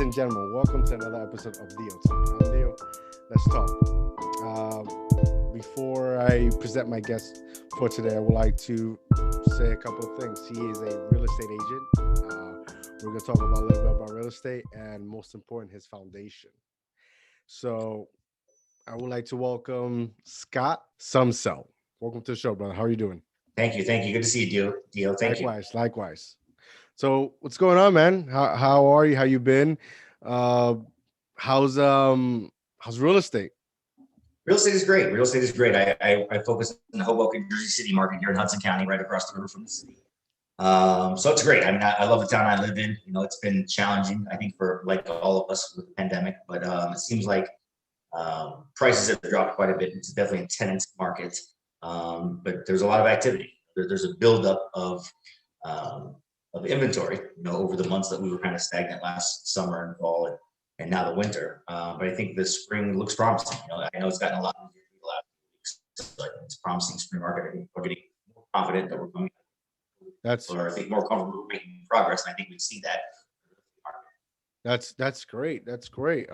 and gentlemen, welcome to another episode of Diotalk. I'm Dio. Let's talk. Before I present my guest for today, I would like to say a couple of things. He is a real estate agent. We're going to talk about a little bit about real estate and, most important, his foundation. So I would like to welcome Scott Somsel. Welcome to the show, brother. How are you doing? Thank you. Good to see you, Dio. Thank you. Likewise. So what's going on, man? How are you? How you been? How's real estate? Real estate is great. I focus in the Hoboken, Jersey City market here in Hudson County, right across the river from the city. So it's great. I mean, I love the town I live in. You know, it's been challenging, I think, for like all of us with the pandemic, but it seems like prices have dropped quite a bit. It's definitely a tenant market, but there's a lot of activity. There's a buildup of inventory, you know, over the months that we were kind of stagnant last summer and fall and now the winter. But I think the spring looks promising. You know, I know it's gotten a lot easier the last few weeks. So I think it's promising spring market. I think we're getting more confident that we're coming. Or I think more comfortable making progress, and I think we see that. That's great. That's great.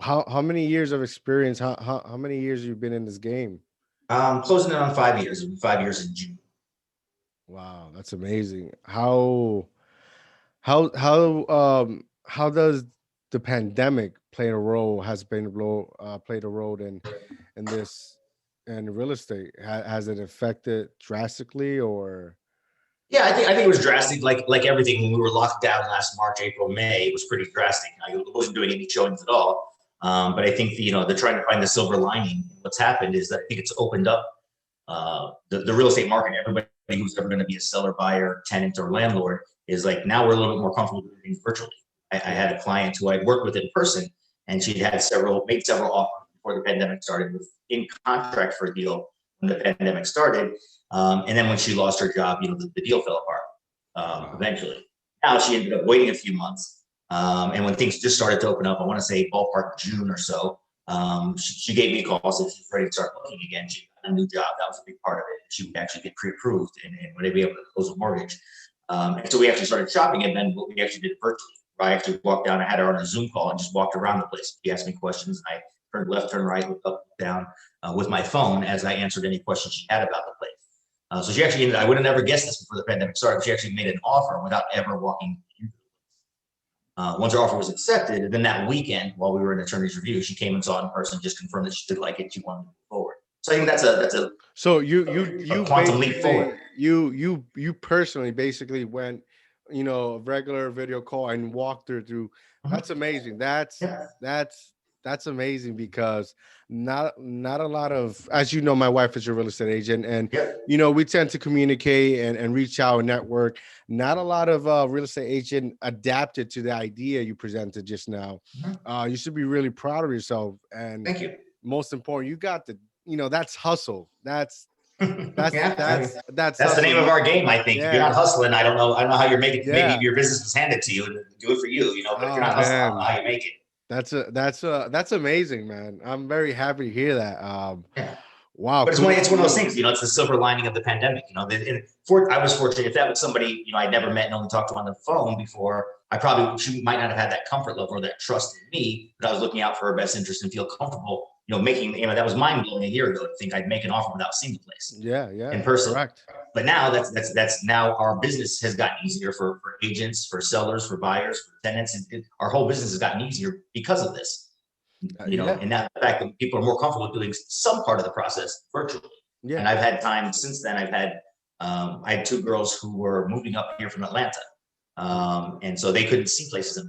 How many years of experience? How many years you've been in this game? Closing in on 5 years. 5 years in June. Wow, that's amazing. How does the pandemic play a role? Played a role in this and real estate? Has it affected drastically or? Yeah, I think it was drastic. Like everything, when we were locked down last March, April, May, it was pretty drastic. I wasn't doing any showings at all. But I think they're trying to find the silver lining. What's happened is that I think it's opened up the real estate market. Everybody who's ever going to be a seller, buyer, tenant, or landlord is like, now we're a little bit more comfortable doing things virtually. I had a client who I'd worked with in person, and she'd made several offers before the pandemic started, was in contract for a deal when the pandemic started. And then when she lost her job, the deal fell apart eventually. Now she ended up waiting a few months. And when things just started to open up, I want to say ballpark June or so, she gave me a call, said she's ready to start looking again. She got a new job. That was a big part of it. She would actually get pre-approved and would be able to close a mortgage. And so we actually started shopping, and then we actually did virtually. I actually walked down. I had her on a Zoom call and just walked around the place. She asked me questions. I turned left, turned right, looked up, down with my phone as I answered any questions she had about the place. So she actually I would have never guessed this before the pandemic started, but she actually made an offer without ever walking into the place. Once her offer was accepted, then that weekend, while we were in attorney's review, she came and saw it in person, just confirmed that she did like it, she wanted to move forward. So I think that's a so you quantum leap forward. You personally basically went, a regular video call and walked her through. That's amazing. That's amazing, because not a lot of, as you know, my wife is a real estate agent, and we tend to communicate and reach out and network. Not a lot of real estate agent adapted to the idea you presented just now. You should be really proud of yourself. And thank you. Most important, you got that's hustle. That's the name of our game. I think if you're not hustling, I don't know how you're making. Maybe your business was handed to you and do it for you. But if you're not hustling, I don't know how you make it. That's amazing, man. I'm very happy to hear that. Wow. But it's one of those things, it's the silver lining of the pandemic. I was fortunate. If that was somebody, I'd never met and only talked to on the phone before, she might not have had that comfort level or that trust in me, but I was looking out for her best interest and feel comfortable, making, that was mind blowing a year ago to think I'd make an offer without seeing the place. Yeah. In person. Correct. But now that's now our business has gotten easier for agents, for sellers, for buyers, for tenants. Our whole business has gotten easier because of this. And now the fact that people are more comfortable doing some part of the process virtually. Yeah. And I've had time since then. I had two girls who were moving up here from Atlanta. And so they couldn't see places,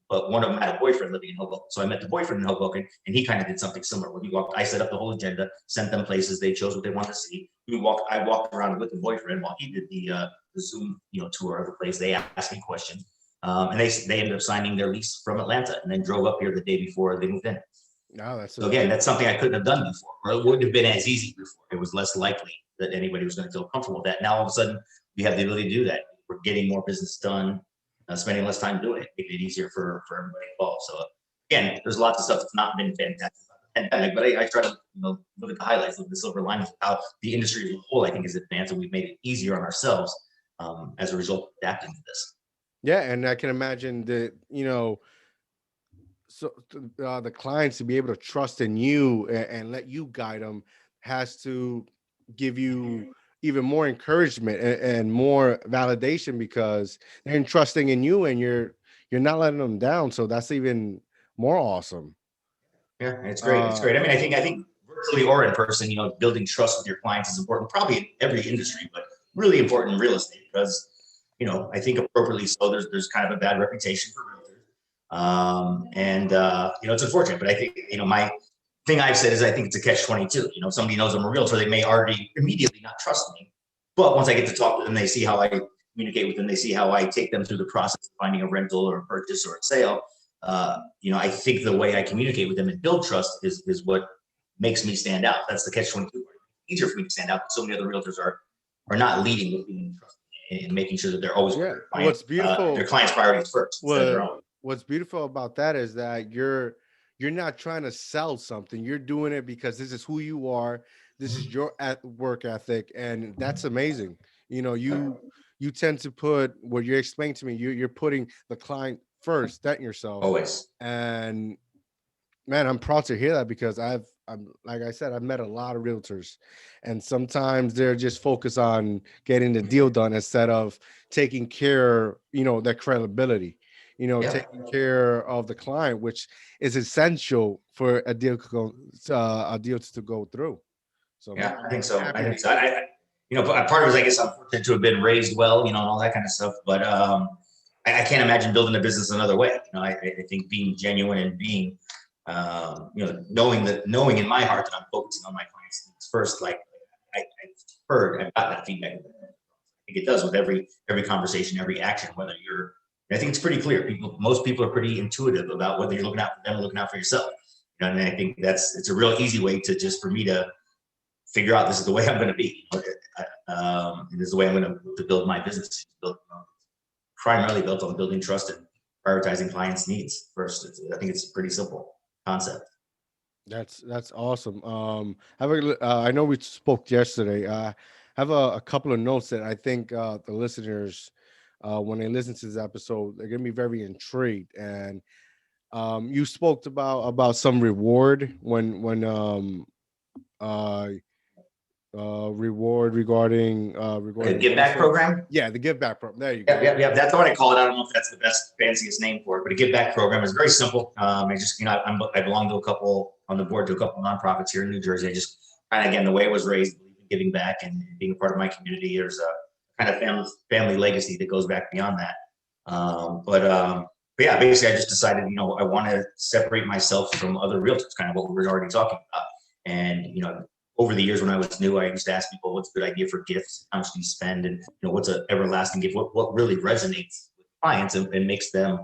but one of them had a boyfriend living in Hoboken. So I met the boyfriend in Hoboken, and he kind of did something similar. When I set up the whole agenda, sent them places, they chose what they wanted to see. I walked around with the boyfriend while he did the Zoom, tour of the place. They asked me questions. And they ended up signing their lease from Atlanta and then drove up here the day before they moved in. So again, that's something I couldn't have done before, or it wouldn't have been as easy before. It was less likely that anybody was going to feel comfortable with that. Now, all of a sudden, we have the ability to do that. We're getting more business done, spending less time doing it, making it easier for everybody involved. So again, there's lots of stuff that's not been fantastic about the pandemic, but I try to look at the highlights, look at the silver linings of how the industry as a whole, I think, is advanced, and we've made it easier on ourselves as a result of adapting to this. Yeah, and I can imagine that, the clients to be able to trust in you and let you guide them has to give you even more encouragement and more validation because they're entrusting in you and you're not letting them down. So that's even more awesome. Yeah, it's great. It's Uh, great. I mean, I think virtually or in person, building trust with your clients is important, probably in every industry, but really important in real estate because, I think appropriately so. There's kind of a bad reputation for realtors, and it's unfortunate. But I think my thing I've said is I think it's a catch-22. If somebody knows I'm a realtor, they may already immediately not trust me, but once I get to talk to them, they see how I communicate with them, they see how I take them through the process of finding a rental or a purchase or a sale. I think the way I communicate with them and build trust is what makes me stand out. That's the catch-22. Easier for me to stand out, but so many other realtors are not leading with being trusted and making sure that they're always yeah. putting their clients' priorities first instead of their What own. what's beautiful about that is that you're not trying to sell something. You're doing it because this is who you are. This is your work ethic, and that's amazing. You tend to put what you're explaining to me. You're putting the client first, then yourself, Always. and man, I'm proud to hear that because I'm like I said, I've met a lot of realtors, and sometimes they're just focused on getting the deal done instead of taking care, their credibility, Yeah. taking care of the client, which is essential for a deal to go through. So, man, Yeah, I think I'm so. I happy to think so. hear. Part of it is, I guess, I'm fortunate to have been raised well, and all that kind of stuff. But I can't imagine building a business another way. I think being genuine and being, knowing in my heart that I'm focusing on my clients needs first. Like I've got that feedback. I think it does with every conversation, every action. Whether you're, I think it's pretty clear. Most people are pretty intuitive about whether you're looking out for them or looking out for yourself. And I think it's a real easy way to just for me to figure out this is the way I'm going to be. And this is the way I'm going to build my business. Primarily built on building trust and prioritizing clients' needs first. I think it's a pretty simple concept. That's awesome. I know we spoke yesterday. Have a couple of notes that I think the listeners, when they listen to this episode, they're gonna be very intrigued. And you spoke about some reward when uh reward Like a regarding give back benefits. program. Yeah, the give back program. There you Yeah, go. yeah, yeah. That's what I call it. I don't know if that's the best, fanciest name for it, but a give back program is very simple. I just, I belong to a couple on the board to a couple nonprofits here in New Jersey. I just kind of, again, the way I was raised, believe in giving back and being a part of my community. There's a kind of family legacy that goes back beyond that. But yeah, basically, I just decided, I want to separate myself from other realtors, kind of what we were already talking about. And over the years when I was new, I used to ask people, what's a good idea for gifts? How much do you spend? And what's an everlasting gift? What really resonates with clients and makes them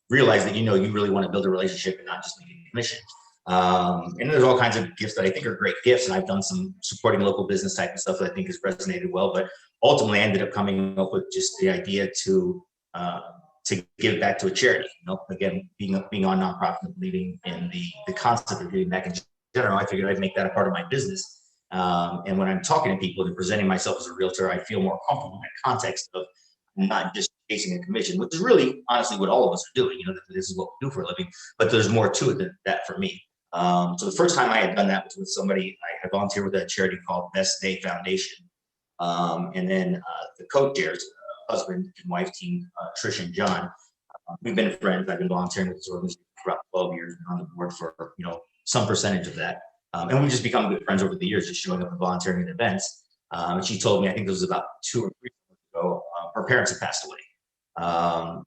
realize that you really want to build a relationship and not just make a commission. And there's all kinds of gifts that I think are great gifts, and I've done some supporting local business type of stuff that I think has resonated well. But ultimately, I ended up coming up with just the idea to give back to a charity. Again, being on nonprofit and believing in the concept of giving back in general, I figured I'd make that a part of my business. And when I'm talking to people and presenting myself as a realtor, I feel more comfortable in that context of not just chasing a commission, which is really honestly what all of us are doing. This is what we do for a living, but there's more to it than that for me. So the first time I had done that was with somebody. I volunteered with a charity called Best Day Foundation. And then the co-chairs, husband and wife team, Trish and John, we've been friends. I've been volunteering with this organization for about 12 years, been on the board for some percentage of that. And we've just become good friends over the years, just showing up and volunteering at events. And she told me, I think this was about 2 or 3 years ago, her parents had passed away.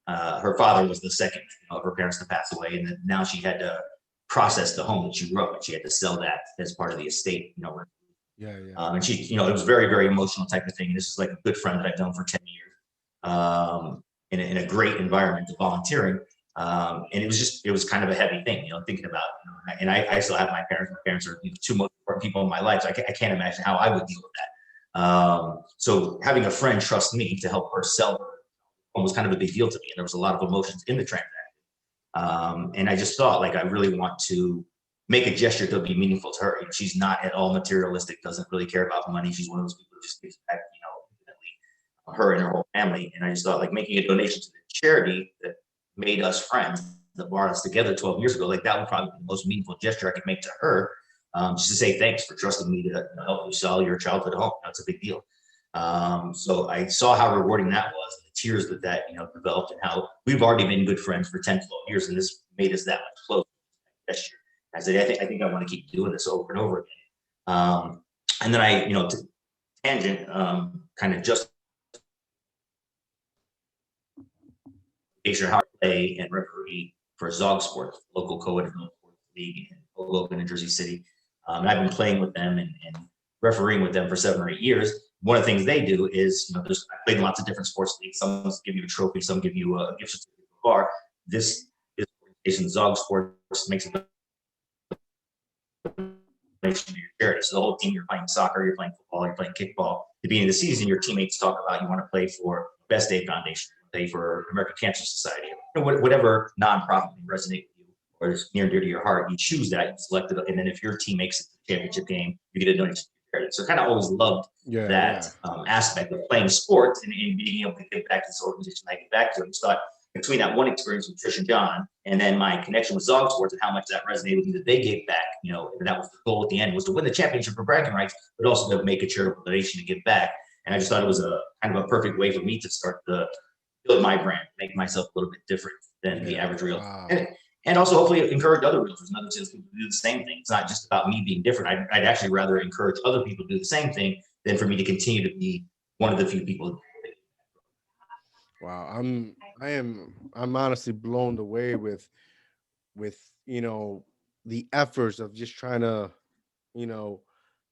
Her father was the second of her parents to pass away, and then now she had to process the home that she grew up in. She had to sell that as part of the estate, Yeah, yeah. and she, it was very, very emotional type of thing. This is like a good friend that I've known for 10 years, in a great environment of volunteering. And it was kind of a heavy thing, thinking about, and I still have my parents. My parents are two most important people in my life. So I can't imagine how I would deal with that. So having a friend trust me to help her sell her home was kind of a big deal to me. And there was a lot of emotions in the transaction. And I just thought, like, I really want to make a gesture that would be meaningful to her. She's not at all materialistic, doesn't really care about money. She's one of those people who just gives back, infinitely. her and her whole family. And I just thought, like, making a donation to the charity that made us friends, that brought us together 12 years ago, like that would probably be the most meaningful gesture I could make to her, just to say thanks for trusting me to help you sell your childhood home. That's a big deal. So I saw how rewarding that was, the tears that developed, and how we've already been good friends for 10, 12 years, and this made us that much closer. I said, I think I want to keep doing this over and over again. And then tangent, kind of just how I play and referee for Zog Sports, local co-ed league in Hoboken in Jersey City. And I've been playing with them and refereeing with them for 7 or 8 years. One of the things they do is, I played in lots of different sports leagues. Some give you a trophy, some give you a gift certificate to a bar. This organization, Zog Sports, makes it to your charity. So the whole team, you're playing soccer, you're playing football, you're playing kickball. At the beginning of the season, your teammates talk about you want to play for Best Day Foundation, play for American Cancer Society, whatever nonprofit resonate with you or is near and dear to your heart. You choose that, you select it, and then if your team makes it to the championship game, you get a donation to charity. So I kind of always loved that aspect of playing sports and being able to give back to this organization. I get back to it. I just thought, between that one experience with Trish and John, and then my connection with Zog Sports and how much that resonated with me, that they gave back, and that was the goal at the end, was to win the championship for bragging rights, but also to make a charitable donation to give back. And I just thought it was a kind of a perfect way for me to start to build my brand, make myself a little bit different than the average realtor. Wow. And also hopefully encourage other realtors and other salespeople to do the same thing. It's not just about me being different. I'd actually rather encourage other people to do the same thing than for me to continue to be one of the few people. Wow, I'm honestly blown away with the efforts of just trying to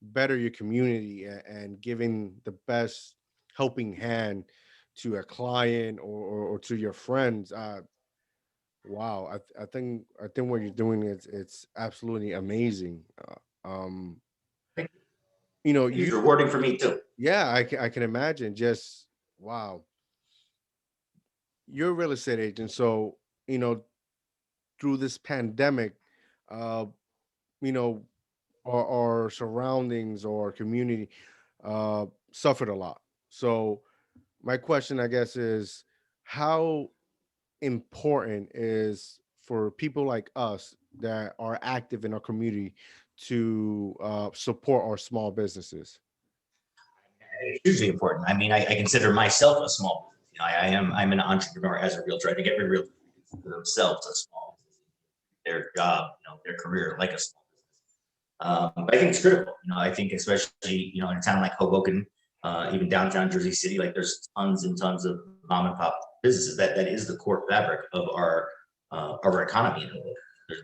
better your community and giving the best helping hand to a client or to your friends. Wow, I think what you're doing is it's absolutely amazing. Um, It's rewarding for me too. Yeah, I can imagine. Just wow. You're a real estate agent, so through this pandemic, uh, you know, our surroundings or community suffered a lot. So my question, I guess, is how important is for people like us that are active in our community to support our small businesses? It's hugely important. I mean, I consider myself a small business. I'm an entrepreneur as a realtor. I think every realtor considers themselves a small business, their job, their career, like a small business. But I think it's critical. I think especially in a town like Hoboken, even downtown Jersey City, like there's tons and tons of mom and pop businesses. That is the core fabric of our economy in Hoboken.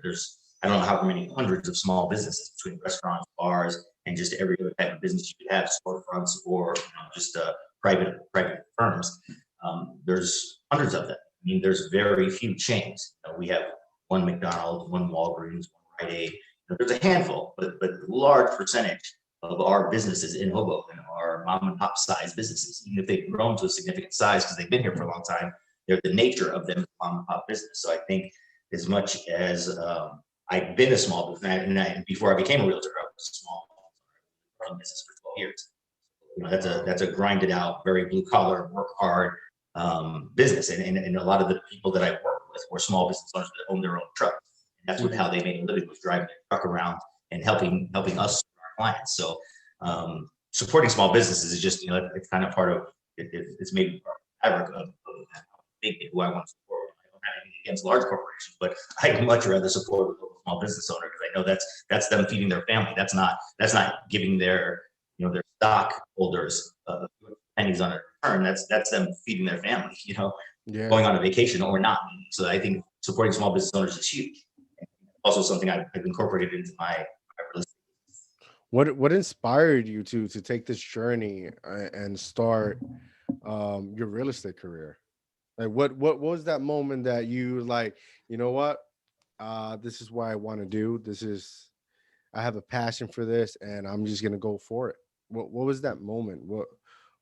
There's I don't know how many hundreds of small businesses between restaurants, bars, and just every other type of business you could have, storefronts or just private firms. There's hundreds of them. I mean, there's very few chains. We have one McDonald's, one Walgreens, one Rite Aid. There's a handful, but large percentage of our businesses in Hoboken are mom and pop size businesses. Even if they've grown to a significant size because they've been here for a long time, they're the nature of them mom and pop business. So I think as much as I've been a small business, and before I became a realtor, I was a small business for 12 years. That's a grinded out, very blue collar, work hard business, and a lot of the people that I work with were small business owners that own their own trucks. And that's how they made a living, was driving their truck around and helping us, our clients. So supporting small businesses is just it's kind of part of it. It's maybe part of fabric of how big who I want to support. I don't have anything against large corporations, but I'd much rather support a local small business owner because I know that's them feeding their family. That's not giving their their stockholders pennies on a return. That's them feeding their family. Going on a vacation or not. So I think supporting small business owners is huge. Also something I've incorporated into my real estate. What inspired you to take this journey and start your real estate career? Like what was that moment that you like, what? This is what I want to do. I have a passion for this and I'm just gonna go for it. What was that moment? What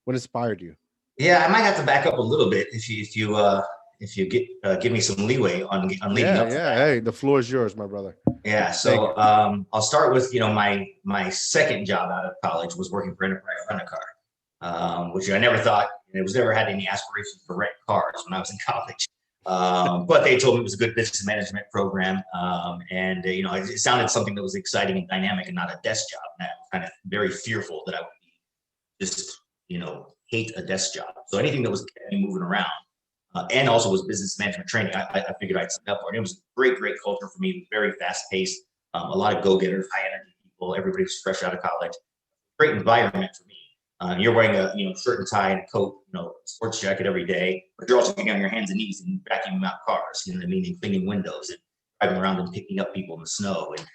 inspired you? Yeah, I might have to back up a little bit if you give me some leeway on leading up to that. Hey, the floor is yours, my brother. Yeah, so I'll start with my second job out of college was working for Enterprise Rent a Car, which I never thought and I was never had any aspirations to rent cars when I was in college. But they told me it was a good business management program. And, you know, it sounded something that was exciting and dynamic and not a desk job. And I was kind of very fearful that I would be just, you know, hate a desk job. So anything that was kept me moving around, and also was business management training, I figured I'd sign up for it. It was great, great culture for me, very fast paced, a lot of go-getters, high energy people. Everybody was fresh out of college. Great environment for me. You're wearing a shirt and tie and a coat, sports jacket every day, but you're also getting on your hands and knees and vacuuming out cars. You know what I mean? And cleaning windows and driving around and picking up people in the snow and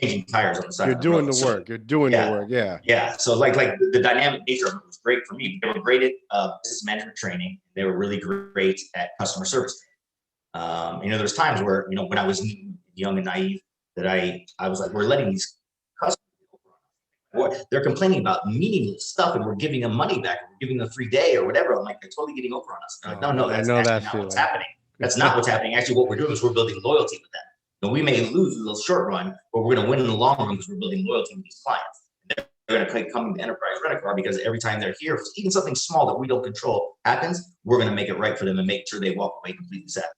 changing tires on the side. You're of the doing road. the work. You're doing the work. Yeah. Yeah. So like the dynamic nature of it was great for me. They were great at business management training. They were really great at customer service. There's times where when I was young and naive that I was like, we're letting these they're complaining about meaningless stuff and we're giving them money back, we're giving them a free day or whatever. I'm like, they're totally getting over on us. Like, no, that's actually not what's happening. That's not what's happening. Actually, what we're doing is we're building loyalty with them. And we may lose in the short run, but we're going to win in the long run because we're building loyalty with these clients. And they're going to come to Enterprise Rent-A-Car because every time they're here, even something small that we don't control happens, we're going to make it right for them and make sure they walk away completely satisfied.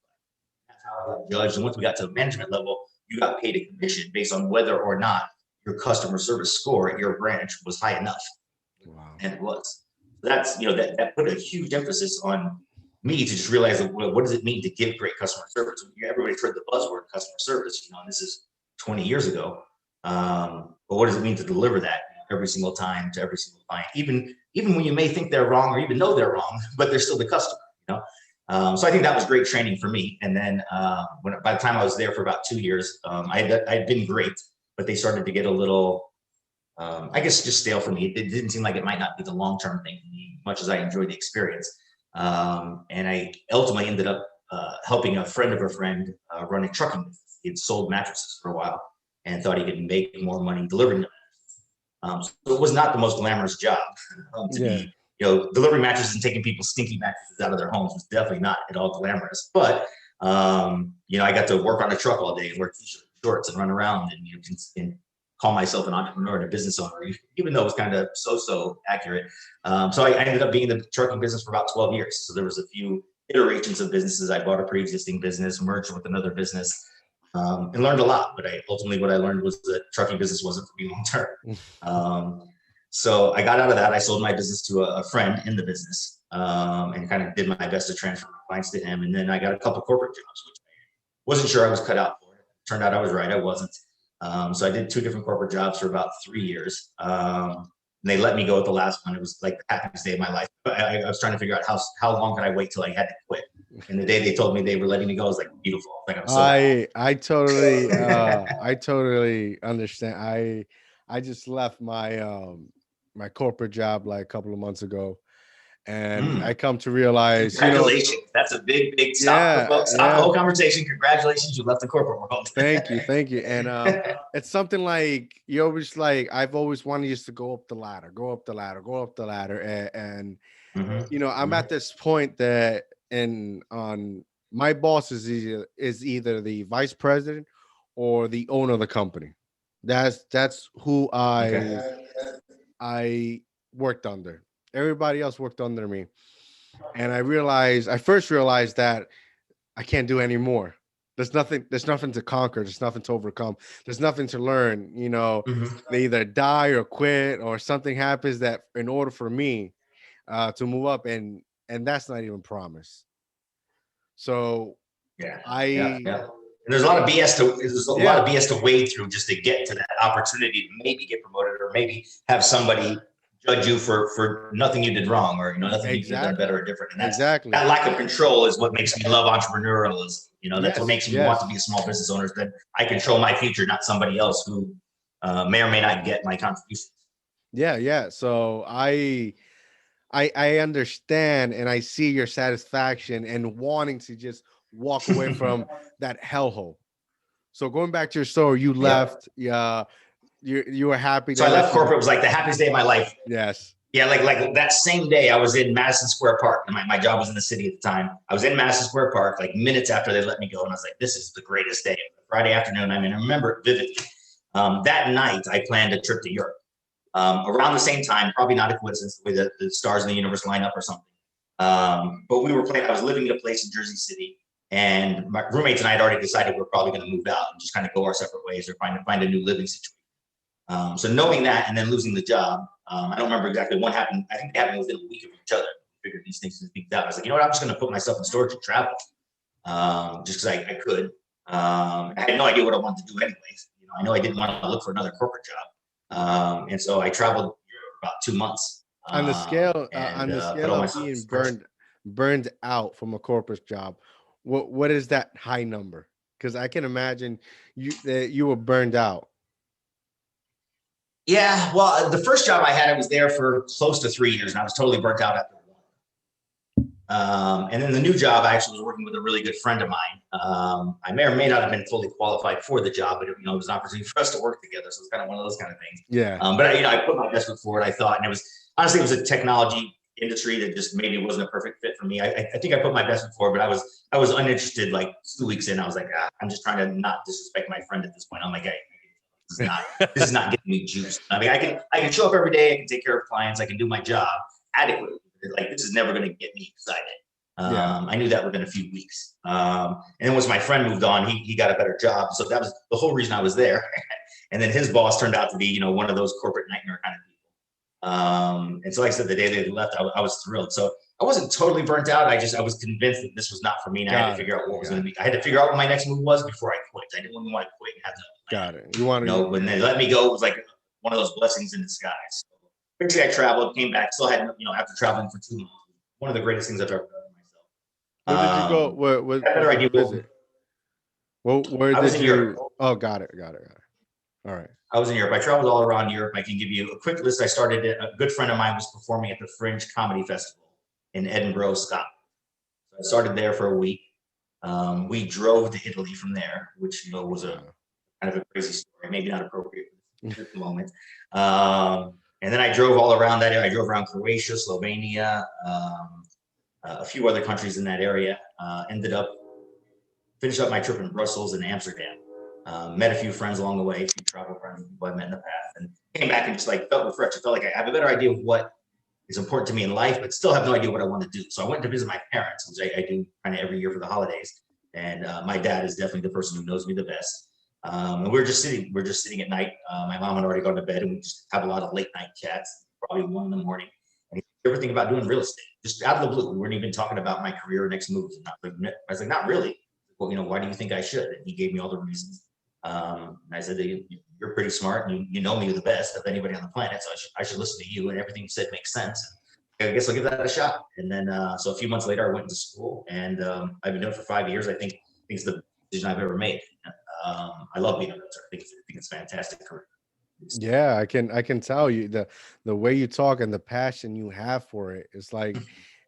That's how I got judged. And once we got to the management level, you got paid a commission based on whether or not your customer service score at your branch was high enough. Wow. And it was. That's, that put a huge emphasis on me to just realize, well, what does it mean to give great customer service? Everybody's heard the buzzword customer service, and this is 20 years ago. But what does it mean to deliver that every single time to every single client? Even when you may think they're wrong or even know they're wrong, but they're still the customer, So I think that was great training for me. And then by the time I was there for about 2 years, I'd been great. But they started to get a little, I guess, just stale for me. It didn't seem like it might not be the long-term thing for me, much as I enjoyed the experience. And I ultimately ended up helping a friend of a friend run a trucking business. He had sold mattresses for a while and thought he could make more money delivering them. So it was not the most glamorous job to be, delivering mattresses and taking people's stinky mattresses out of their homes was definitely not at all glamorous. But, I got to work on a truck all day and wear t-shirts, shorts and run around and call myself an entrepreneur and a business owner, even though it was kind of so accurate. So I ended up being in the trucking business for about 12 years. So there was a few iterations of businesses. I bought a pre-existing business, merged with another business, and learned a lot. But ultimately what I learned was that trucking business wasn't for me long-term. So I got out of that. I sold my business to a friend in the business and kind of did my best to transfer my clients to him. And then I got a couple corporate jobs, which I wasn't sure I was cut out for. Turned out I was right. I wasn't. So I did 2 different corporate jobs for about 3 years. And they let me go at the last one. It was like the happiest day of my life. I was trying to figure out how long could I wait till I had to quit. And the day they told me they were letting me go, I was like, beautiful. Like I'm so I totally understand. I just left my my corporate job like a couple of months ago. And I come to realize, congratulations. That's a big stop the whole conversation. Congratulations, you left the corporate world. Thank you. And it's something like I've always wanted just to go up the ladder. And I'm at this point that on my boss is either the vice president or the owner of the company. That's who I worked under. Everybody else worked under me. And I first realized that I can't do any more. There's nothing to conquer. There's nothing to overcome. There's nothing to learn. They either die or quit or something happens that in order for me to move up, and that's not even promised. So And there's a lot of BS to wade through just to get to that opportunity to maybe get promoted or maybe have somebody judge you for nothing you did wrong or nothing you could have done better or different. And that lack of control is what makes me love entrepreneurialism. That's what makes me want to be a small business owner. That I control my future, not somebody else who may or may not get my contributions. Yeah. So I understand and I see your satisfaction and wanting to just walk away from that hellhole. So going back to your story, you left. You were happy. So I left corporate. It was like the happiest day of my life. Yes. Yeah, like that same day I was in Madison Square Park. And my job was in the city at the time. I was in Madison Square Park like minutes after they let me go. And I was like, this is the greatest day. Friday afternoon. I remember it vividly. That night I planned a trip to Europe. Around the same time, probably not a coincidence, the way the stars in the universe line up or something. But we were planning, I was living in a place in Jersey City, and my roommates and I had already decided we are probably going to move out and just kind of go our separate ways or find a new living situation. So knowing that and then losing the job, I don't remember exactly what happened. I think it happened within a week of each other. We figured these things out. I was like, you know what, I'm just going to put myself in storage and travel, just because I could. I had no idea what I wanted to do anyways. I know I didn't want to look for another corporate job. And so I traveled Europe about 2 months. On the scale, Put all my of being burned out from a corporate job, what is that high number? Because I can imagine you were burned out. Yeah, well, the first job I had, I was there for close to 3 years, and I was totally burnt out after one. And then the new job, I actually was working with a really good friend of mine. I may or may not have been fully qualified for the job, but it was an opportunity for us to work together. So it's kind of one of those kind of things. Yeah. But I put my best foot forward. I thought, and it was honestly, it was a technology industry that just maybe wasn't a perfect fit for me. I think I put my best foot forward, but I was uninterested. Like 2 weeks in, I was like, I'm just trying to not disrespect my friend at this point. I'm like, hey, this is not getting me juiced. I mean, I can show up every day. I can take care of clients. I can do my job adequately. Like, this is never going to get me excited. I knew that within a few weeks. And then once my friend moved on, he got a better job. So that was the whole reason I was there. And then his boss turned out to be, one of those corporate nightmare kind of people. And so, like I said, the day they left, I was thrilled. So I wasn't totally burnt out. I was convinced that this was not for me. And I had to figure out what was going to be. I had to figure out what my next move was before I quit. I didn't want to quit and have to. Got it. You want to, when they let me go, it was like one of those blessings in disguise. So basically, I traveled, came back, still had, after traveling for 2 months, one of the greatest things I've ever done myself. Where did you go? What better idea visit? Well, where I was did in you? Europe. Oh, got it. All right. I was in Europe. I traveled all around Europe. I can give you a quick list. I started. A good friend of mine was performing at the Fringe Comedy Festival in Edinburgh, Scotland. So I started there for a week. We drove to Italy from there, which was a kind of a crazy story, maybe not appropriate at the moment. And then I drove all around that area. I drove around Croatia, Slovenia, a few other countries in that area. Finished up my trip in Brussels and Amsterdam. Met a few friends along the way, a few travel friends who I met in the past, and came back and just felt refreshed. I felt like I have a better idea of what is important to me in life, but still have no idea what I want to do. So I went to visit my parents, which I do kind of every year for the holidays. And my dad is definitely the person who knows me the best. And we're just sitting at night. My mom had already gone to bed, and we just have a lot of late night chats, probably 1 a.m. And he said everything about doing real estate, just out of the blue. We weren't even talking about my career or next moves. I was like, not really. Well, why do you think I should? And he gave me all the reasons. And I said, you're pretty smart, and you know me the best of anybody on the planet, so I should listen to you, and everything you said makes sense. I guess I'll give that a shot. And then, so a few months later, I went to school, and I've been doing it for 5 years. I think it's the decision I've ever made. I love being a realtor. I think it's a fantastic career. Yeah, I can tell you the way you talk and the passion you have for it. It's like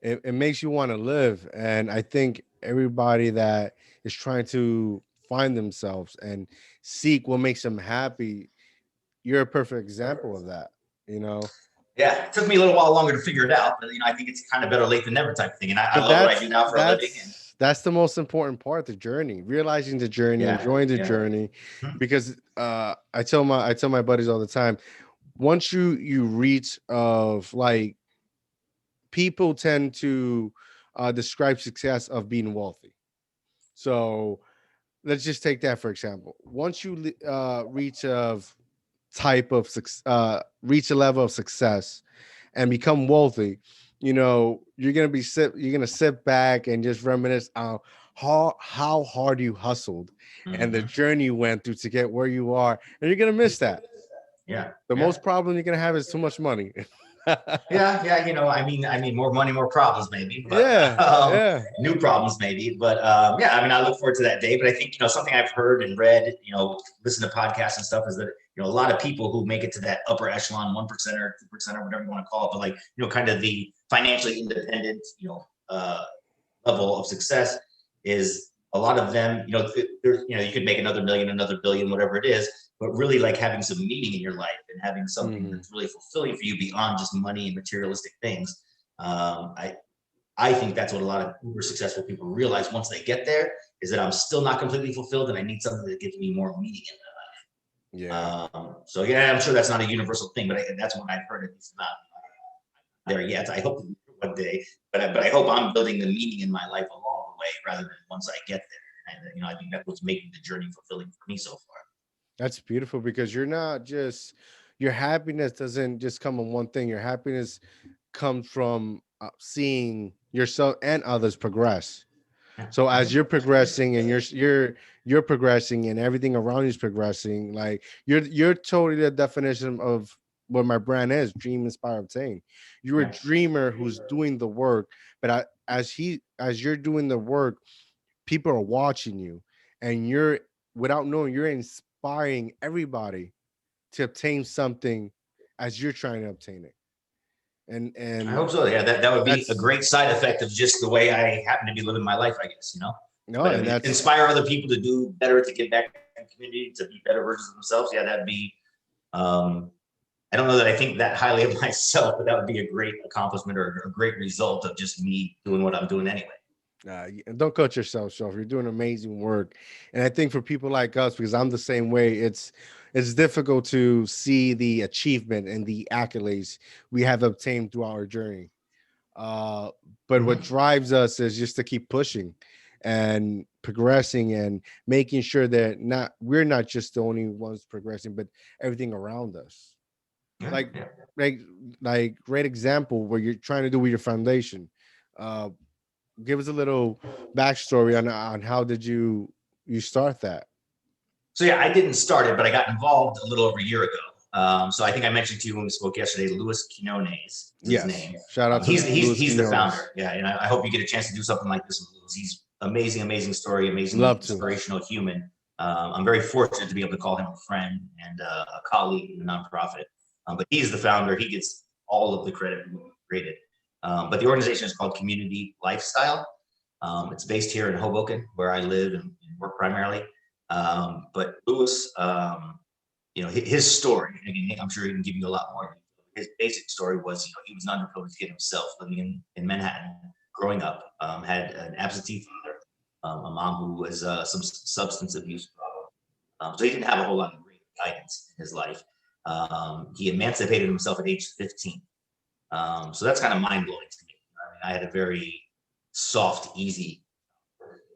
it makes you want to live. And I think everybody that is trying to find themselves and seek what makes them happy, you're a perfect example of that. Yeah, it took me a little while longer to figure it out, but I think it's kind of better late than never type of thing. And I love what I do now for a living. That's the most important part, the journey, realizing the journey, enjoying the journey. Because I tell my buddies all the time, once you reach of like, people tend to describe success of being wealthy. So let's just take that for example. Once you reach a level of success and become wealthy, you're gonna sit back and just reminisce how hard you hustled and the journey you went through to get where you are, and you're gonna miss that. The most problem you're gonna have is too much money. I mean, more money, more problems, maybe. But, new problems, maybe. But I look forward to that day. But I think something I've heard and read, listen to podcasts and stuff, is that a lot of people who make it to that upper echelon, 1% or 2% or whatever you want to call it, but like kind of the financially independent level of success, is a lot of them. You could make another million, another billion, whatever it is. But really, like, having some meaning in your life and having something that's really fulfilling for you beyond just money and materialistic things. I think that's what a lot of uber successful people realize once they get there, is that I'm still not completely fulfilled, and I need something that gives me more meaning in my life. I'm sure that's not a universal thing, but that's what I've heard. It's not there yet. I hope one day, but I hope I'm building the meaning in my life along the way rather than once I get there. And I think that's what's making the journey fulfilling for me so far. That's beautiful because you're not just your happiness doesn't just come on one thing. Your happiness comes from seeing yourself and others progress. Yeah. So as you're progressing and you're progressing and everything around you is progressing, like you're totally the definition of what my brand is: dream, inspire, obtain. You're a Yeah. dreamer who's doing the work, but as you're doing the work, people are watching you, and you're without knowing you're inspiring everybody to obtain something as you're trying to obtain it. And I hope so. Yeah, that would be a that's great side effect of just the way I happen to be living my life, I guess, you know. no, But I and mean, that's inspire other people to do better, to get back in the community, to be better versions of themselves. Yeah, that'd be. I don't know that I think that highly of myself, but that would be a great accomplishment or a great result of just me doing what I'm doing anyway. don't cut yourself short. You're doing amazing work, and I think for people like us, because I'm the same way, it's difficult to see the achievement and the accolades we have obtained through our journey. Uh, but what Mhm. drives us is just to keep pushing and progressing and making sure that not we're not just the only ones progressing, but everything around us. Yeah, Like yeah. like like great example where you're trying to do with your foundation. Uh, give us a little backstory on how did you start that? So yeah, I didn't start it, but I got involved a little over a year ago. So I think I mentioned to you when we spoke yesterday, Louis Quinones is his Yes, name. shout out to Luis He's the Quinones. founder. Yeah, and I hope you get a chance to do something like this with Louis. He's amazing, amazing story, amazingly Love to. inspirational human. I'm very fortunate to be able to call him a friend and a colleague in the nonprofit. But he's the founder. He gets all of the credit for what he created. But the organization is called Community Lifestyle. It's based here in Hoboken, where I live and work primarily. But Lewis, his story, and again, I'm sure he can give you a lot more. His basic story was, he was an underprivileged kid himself living in Manhattan, growing up, had an absentee father, a mom who was some substance abuse problem. So he didn't have a whole lot of great guidance in his life. He emancipated himself at age 15. So that's kind of mind blowing to me. I mean, I had a very soft, easy,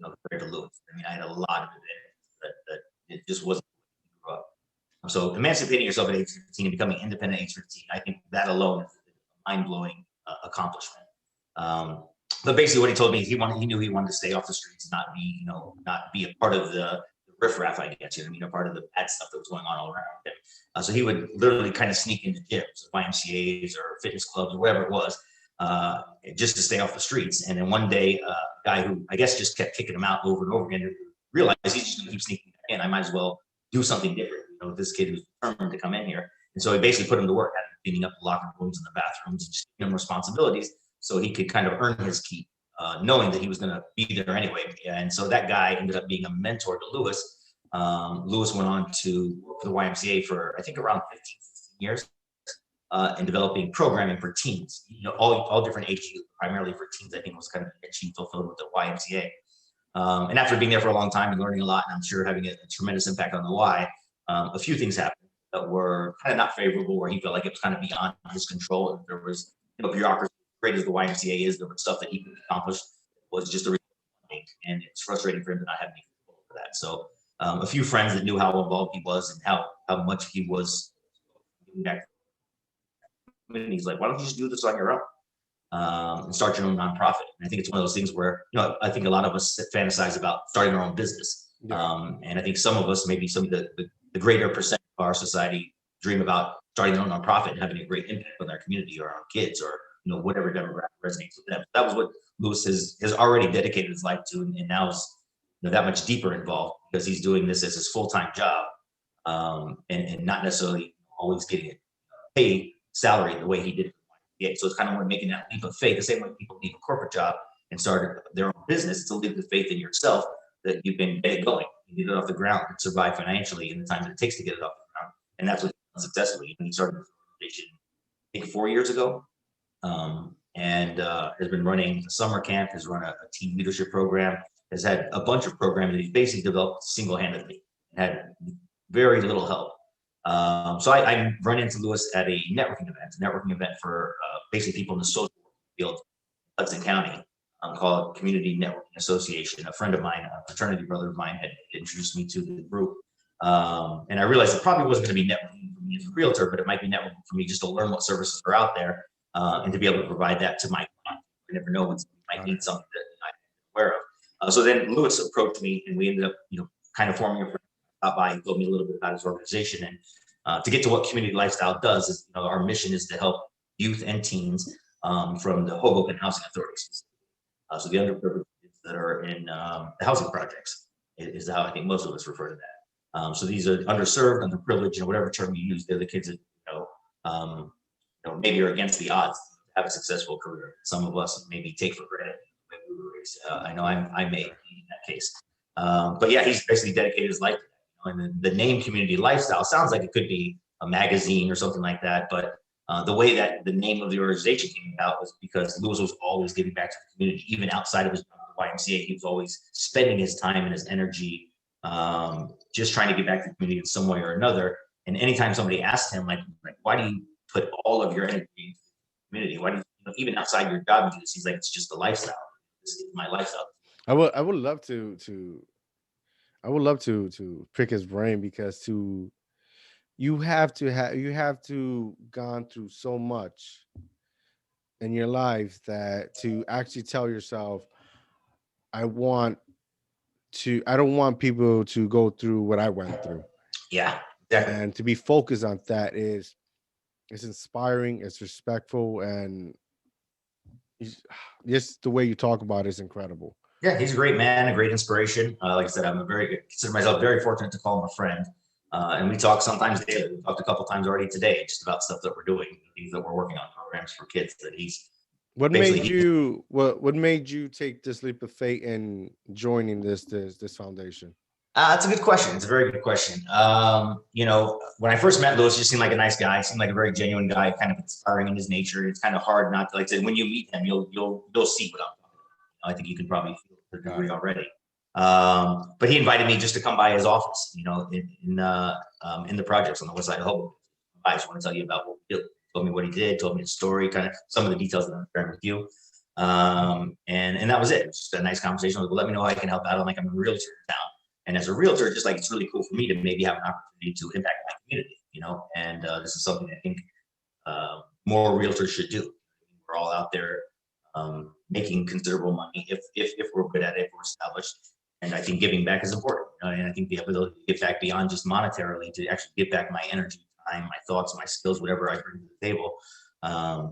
compared to Lewis. I mean, I had a lot of advantages that it just wasn't grew up. So emancipating yourself at age 15 and becoming independent at age 15, I think that alone is a mind-blowing accomplishment. But basically, what he told me is he knew he wanted to stay off the streets, not be, not be a part of the riffraff, I guess, part of the bad stuff that was going on all around him. So he would literally kind of sneak into gyms, YMCA's or fitness clubs or whatever it was, just to stay off the streets. And then one day, a guy who I guess just kept kicking him out over and over again realized he's just going to keep sneaking back in. I might as well do something different. This kid who's determined to come in here. And so he basically put him to work, had him cleaning up the locker rooms and the bathrooms and just giving him responsibilities so he could kind of earn his keep, knowing that he was going to be there anyway. And so that guy ended up being a mentor to Lewis. Lewis went on to work for the YMCA for, I think, around 15 years and developing programming for teens, all different age groups, primarily for teens. I think was kind of a niche he fulfilled with the YMCA. And after being there for a long time and learning a lot, and I'm sure having a tremendous impact on the Y, a few things happened that were kind of not favorable, where he felt like it was kind of beyond his control. And there was, bureaucracy, great as the YMCA is, there was stuff that he could accomplish was just a result, and it's frustrating for him to not have any control for that. So a few friends that knew how involved he was and how much he was giving back. And he's like, why don't you just do this on your own? And start your own nonprofit. And I think it's one of those things where, I think a lot of us fantasize about starting our own business. Yeah. And I think some of us, maybe some of the greater percent of our society dream about starting their own nonprofit and having a great impact on their community or our kids or, whatever demographic resonates with them. That was what Lewis has already dedicated his life to. And now is that much deeper involved because he's doing this as his full-time job and not necessarily always getting it paid salary the way he did. Yeah, so it's kind of like making that leap of faith, the same way people leave a corporate job and start their own business. It's a leap of faith in yourself that you can get it going, you get it off the ground, and survive financially in the time that it takes to get it off the ground. And that's what he's done successfully. He started this organization, I think, 4 years ago, and has been running a summer camp, has run a team leadership program, has had a bunch of programs that he's basically developed single-handedly, had very little help. So I run into Lewis at a networking event for basically people in the social field Hudson County, called Community Networking Association. A friend of mine, a fraternity brother of mine, had introduced me to the group. And I realized it probably wasn't going to be networking for me as a realtor, but it might be networking for me just to learn what services are out there, and to be able to provide that to my client. You never know when somebody might need something that I'm aware of. So then Lewis approached me, and we ended up, kind of forming a friendship. By, he told me a little bit about his organization, and to get to what Community Lifestyle does is, our mission is to help youth and teens from the Hoboken housing authorities. So the underprivileged that are in the housing projects is how I think most of us refer to that. So these are underserved, underprivileged, whatever term you use. They're the kids that maybe are against the odds to have a successful career. Some of us maybe take for granted. I know I may in that case. But yeah, he's basically dedicated his life to that. And the name Community Lifestyle sounds like it could be a magazine or something like that. But the way that the name of the organization came about was because Lewis was always giving back to the community, even outside of his YMCA. He was always spending his time and his energy just trying to get back to the community in some way or another. And anytime somebody asked him, like why do you put all of your energy into the community? Why do you, even outside your job, it seems like it's just a lifestyle. This is my lifestyle. I would love to pick his brain, because you have to gone through so much in your life that to actually tell yourself, I don't want people to go through what I went through. Yeah, definitely. And to be focused on that is inspiring, it's respectful, and just the way you talk about it is incredible. Yeah, he's a great man, a great inspiration. Like I said, consider myself very fortunate to call him a friend. And we talk sometimes daily. We talked a couple times already today, just about stuff that we're doing, things that we're working on, programs for kids that he's. What made you take this leap of faith in joining this foundation? That's a good question. It's a very good question. When I first met Lewis, he just seemed like a nice guy. Seemed like a very genuine guy, kind of inspiring in his nature. It's kind of hard not to, like I said, when you meet him, you'll see what I'm talking about. I think you can probably feel the degree already. But he invited me just to come by his office, in the projects on the west side of Hoboken. I just want to tell you about what we do. Told me what he did, told me his story, kind of some of the details that I'm sharing with you. And that was it. It was just a nice conversation. Like, well, let me know how I can help out. I'm a realtor in town. And as a realtor, just like it's really cool for me to maybe have an opportunity to impact my community, and this is something I think more realtors should do. We're all out there making considerable money if we're good at it, if we're established. And I think giving back is important. And I think the ability to give back beyond just monetarily, to actually give back my energy, time, my thoughts, my skills, whatever I bring to the table,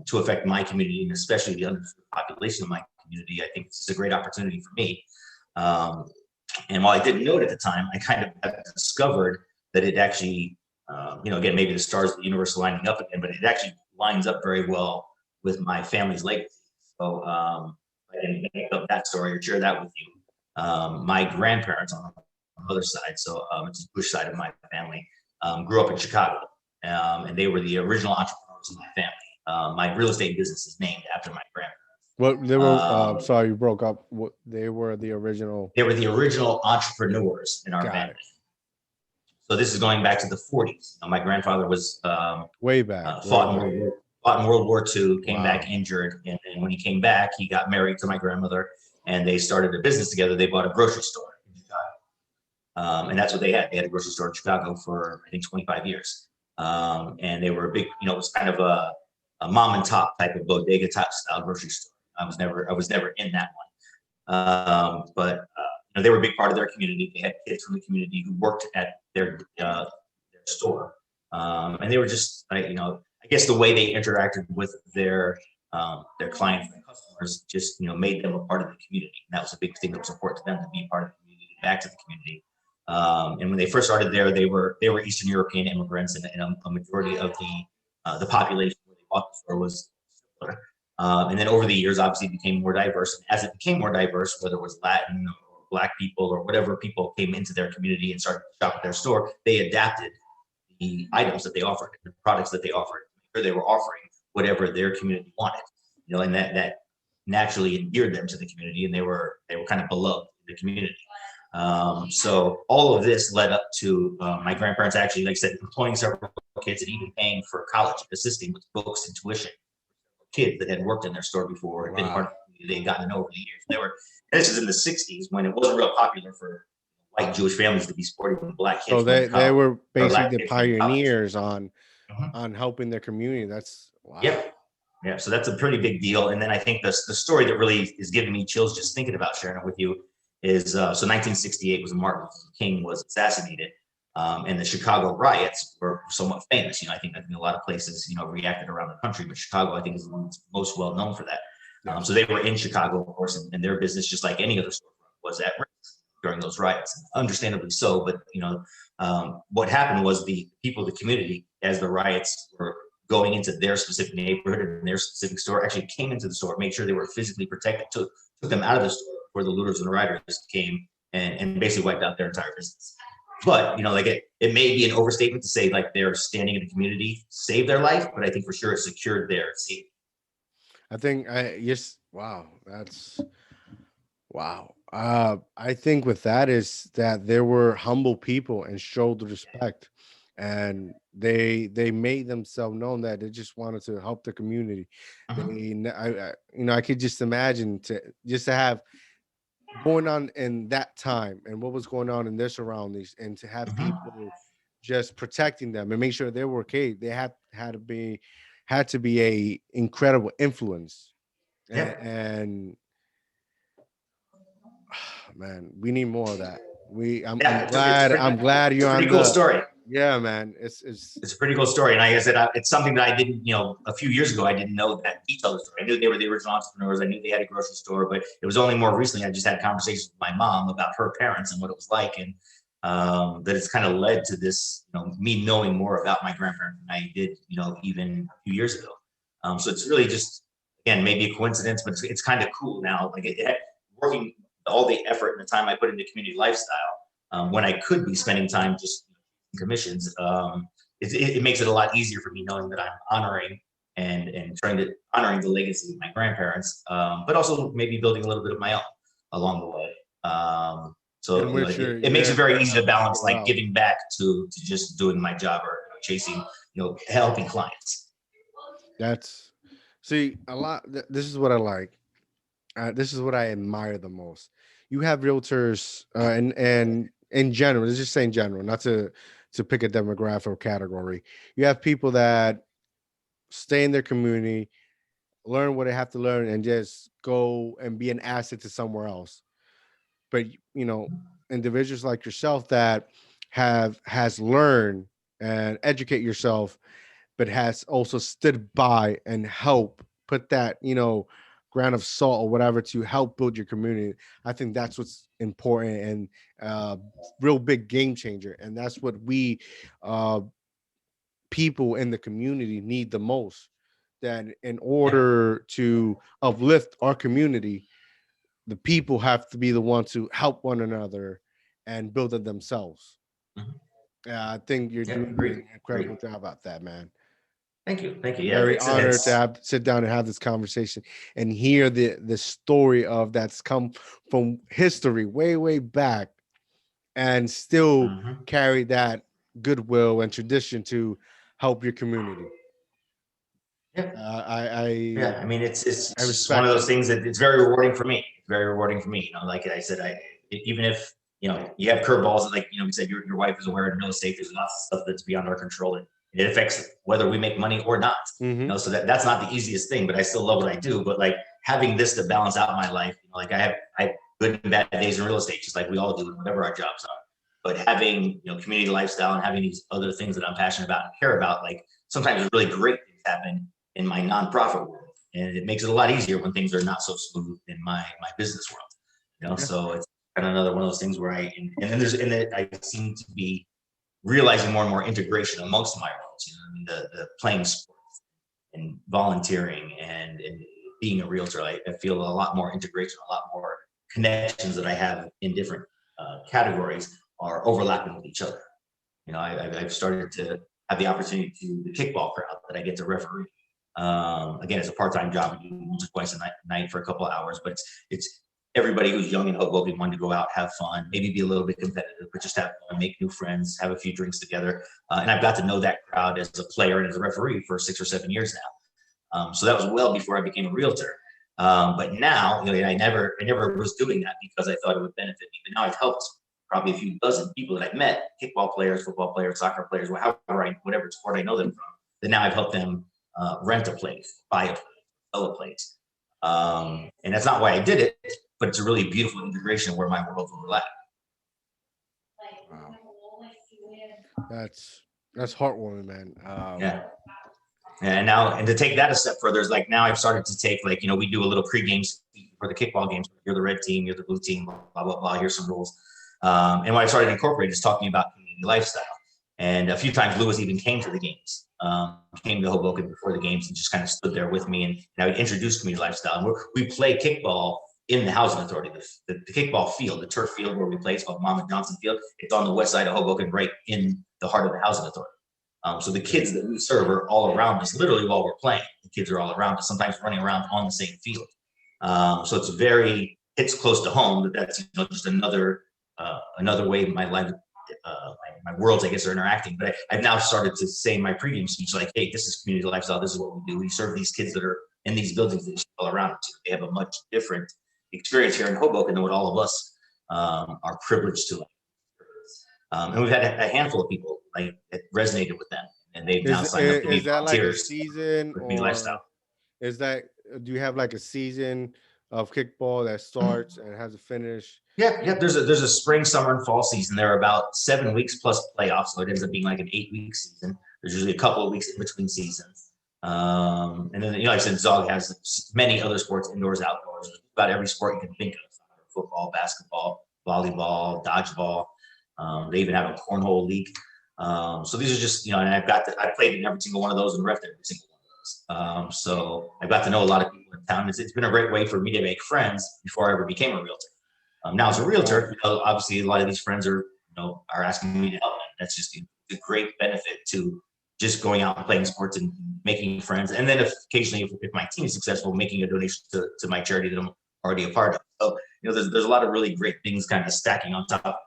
to affect my community, and especially the underserved population of my community. I think this is a great opportunity for me. And while I didn't know it at the time, I kind of have discovered that it actually, again, maybe the stars of the universe are lining up again, but it actually lines up very well with my family's legacy. So I can make up that story or share that with you. My grandparents on the mother's side, so it's the Bush side of my family, grew up in Chicago, and they were the original entrepreneurs in my family. My real estate business is named after my grandparents. What they were? Sorry, you broke up. What they were the original? They were the original entrepreneurs in our family. So this is going back to the 40s. My grandfather was way back. Fought in World War II, came back injured, and when he came back, he got married to my grandmother, and they started a business together. They bought a grocery store in Chicago, and that's what they had. They had a grocery store in Chicago for I think 25 years, and they were a big, it was kind of a mom and top type of bodega type style grocery store. I was never in that one, but they were a big part of their community. They had kids from the community who worked at their store, and they were just, I guess the way they interacted with their clients and customers just made them a part of the community. And that was a big thing that was important to them, to be a part of the community, back to the community. And when they first started there, they were Eastern European immigrants, and a majority of the population where they bought the store was similar. And then over the years, obviously, it became more diverse. And as it became more diverse, whether it was Latin or Black people or whatever people came into their community and started to shop at their store, they adapted the items that they offered, the products that they offered, or they were offering whatever their community wanted. And that naturally endeared them to the community, and they were kind of beloved in the community. So all of this led up to my grandparents actually, like I said, employing several kids and even paying for college, assisting with books and tuition. Kids that had worked in their store before and been part of the community they had gotten to know over the years. And this is in the 60s when it wasn't real popular for white Jewish families to be sporting with black So kids going to they college were or basically black the kids going to college. pioneers Mhm. on helping their community. That's wow. Yeah. So that's a pretty big deal. And then I think the story that really is giving me chills just thinking about sharing it with you is so 1968 was when Martin Luther King was assassinated. And the Chicago riots were somewhat famous. I think a lot of places, reacted around the country, but Chicago, I think, is the one that's most well known for that. So they were in Chicago, of course, and their business, just like any other storefront, was at risk during those riots, understandably so. But what happened was the people of the community, as the riots were going into their specific neighborhood and their specific store, actually came into the store, made sure they were physically protected, took them out of the store before the looters and the rioters came and basically wiped out their entire business. But it may be an overstatement to say like they're standing in the community saved their life, but I think for sure it secured their safety. I think yes, wow, that's wow. I think with that is that there were humble people and showed respect, and they made themselves known that they just wanted to help the community. I could just imagine to have going on in that time and what was going on in their surroundings, and to have people just protecting them and make sure they were okay. They had to be a incredible influence, and man, we need more of that. I'm glad it's you're a pretty on cool the. story. Yeah, man, it's a pretty cool story. And like I said, it's something that I didn't, a few years ago, I didn't know that detail of the story. I knew they were the original entrepreneurs. I knew they had a grocery store, but it was only more recently I just had conversations with my mom about her parents and what it was like, and that it's kind of led to this, me knowing more about my grandparents than I did, even a few years ago. So it's really just, again, maybe a coincidence, but it's kind of cool now. Like working all the effort and the time I put into community lifestyle, when I could be spending time just commissions, it makes it a lot easier for me knowing that I'm honoring and trying to honoring the legacy of my grandparents, but also maybe building a little bit of my own along the way. So it makes it very easy to balance like giving back to just doing my job or chasing, helping clients. That's see a lot. This is what I like. This is what I admire the most. You have realtors, and in general, let's just say in general, not to pick a demographic or category. You have people that stay in their community, learn what they have to learn, and just go and be an asset to somewhere else. But individuals like yourself that has learned and educate yourself, but has also stood by and help put that grain of salt or whatever to help build your community. I think that's what's important and real big game changer, and that's what we people in the community need the most. That in order to uplift our community, the people have to be the ones to help one another and build it themselves. I think you're doing an incredible job at that, man. Thank you. Yeah, Very honored to sit down and have this conversation and hear the story of that's come from history way back, and still carry that goodwill and tradition to help your community. I mean, it's just one respect of those things that it's very rewarding for me. Very rewarding for me. Like I said, even if you have curveballs, like we said, your wife is aware in real estate. There's lots of stuff that's beyond our control, and it affects whether we make money or not. So that's not the easiest thing, but I still love what I do. But like having this to balance out my life, like I have good and bad days in real estate, just like we all do, whatever our jobs are. But having community lifestyle and having these other things that I'm passionate about and care about, like sometimes really great things happen in my nonprofit world, and it makes it a lot easier when things are not so smooth in my business world. So it's kind of another one of those things where I seem to be realizing more and more integration amongst my roles. The playing sports and volunteering and being a realtor. I feel a lot more integration, a lot more connections that I have in different categories are overlapping with each other. I've started to have the opportunity to the kickball crowd that I get to referee. Again, it's a part-time job. I do once or twice a night for a couple of hours, but it's everybody who's young in Hoboken wanting to go out, have fun, maybe be a little bit competitive, but just have fun, make new friends, have a few drinks together. And I've got to know that crowd as a player and as a referee for 6 or 7 years now. So that was well before I became a realtor. But now, I never was doing that because I thought it would benefit me. But now I've helped probably a few dozen people that I've met, kickball players, football players, soccer players, whatever sport I know them from. That now I've helped them rent a place, buy a place, sell a place. And that's not why I did it, but it's a really beautiful integration where my worlds overlap. Wow. That's heartwarming, man. Yeah. And to take that a step further is like now I've started to take we do a little pregame for the kickball games. You're the red team, you're the blue team, blah, blah, blah. Here's some rules. And what I started incorporating is talking about community lifestyle. And a few times Lewis even came to the games, came to Hoboken before the games and just kind of stood there with me. And I would introduce community lifestyle. And we play kickball in the housing authority, the kickball field, the turf field where we play. It's called Mama Johnson Field. It's on the west side of Hoboken, right in the heart of the housing authority. So the kids that we serve are all around us, literally while we're playing. The kids are all around us, sometimes running around on the same field. So it's close to home. That's just another way my life, my worlds, I guess, are interacting. But I've now started to say in my pregame speech, like, hey, this is community lifestyle. This is what we do. We serve these kids that are in these buildings that all around us. They have a much different experience here in Hoboken than what all of us are privileged to. And we've had a handful of people that resonated with them, and they've now signed up to be volunteers. Is that like a season, or lifestyle. do you have like a season of kickball that starts and has a finish? Yeah. There's a spring, summer, and fall season. There are about 7 weeks plus playoffs, so it ends up being like an 8-week season. There's usually a couple of weeks in between seasons. And then, like I said, Zog has many other sports, indoors, outdoors, about every sport you can think of: football, basketball, volleyball, dodgeball. They even have a cornhole league. So these are just, and I played in every single one of those and reffed every single one of those. So I got to know a lot of people in town. It's been a great way for me to make friends before I ever became a realtor. Now as a realtor, obviously a lot of these friends are asking me to help them. That's just a great benefit to just going out and playing sports and making friends. And then occasionally, if my team is successful, making a donation to my charity that I'm already a part of. So, there's a lot of really great things kind of stacking on top.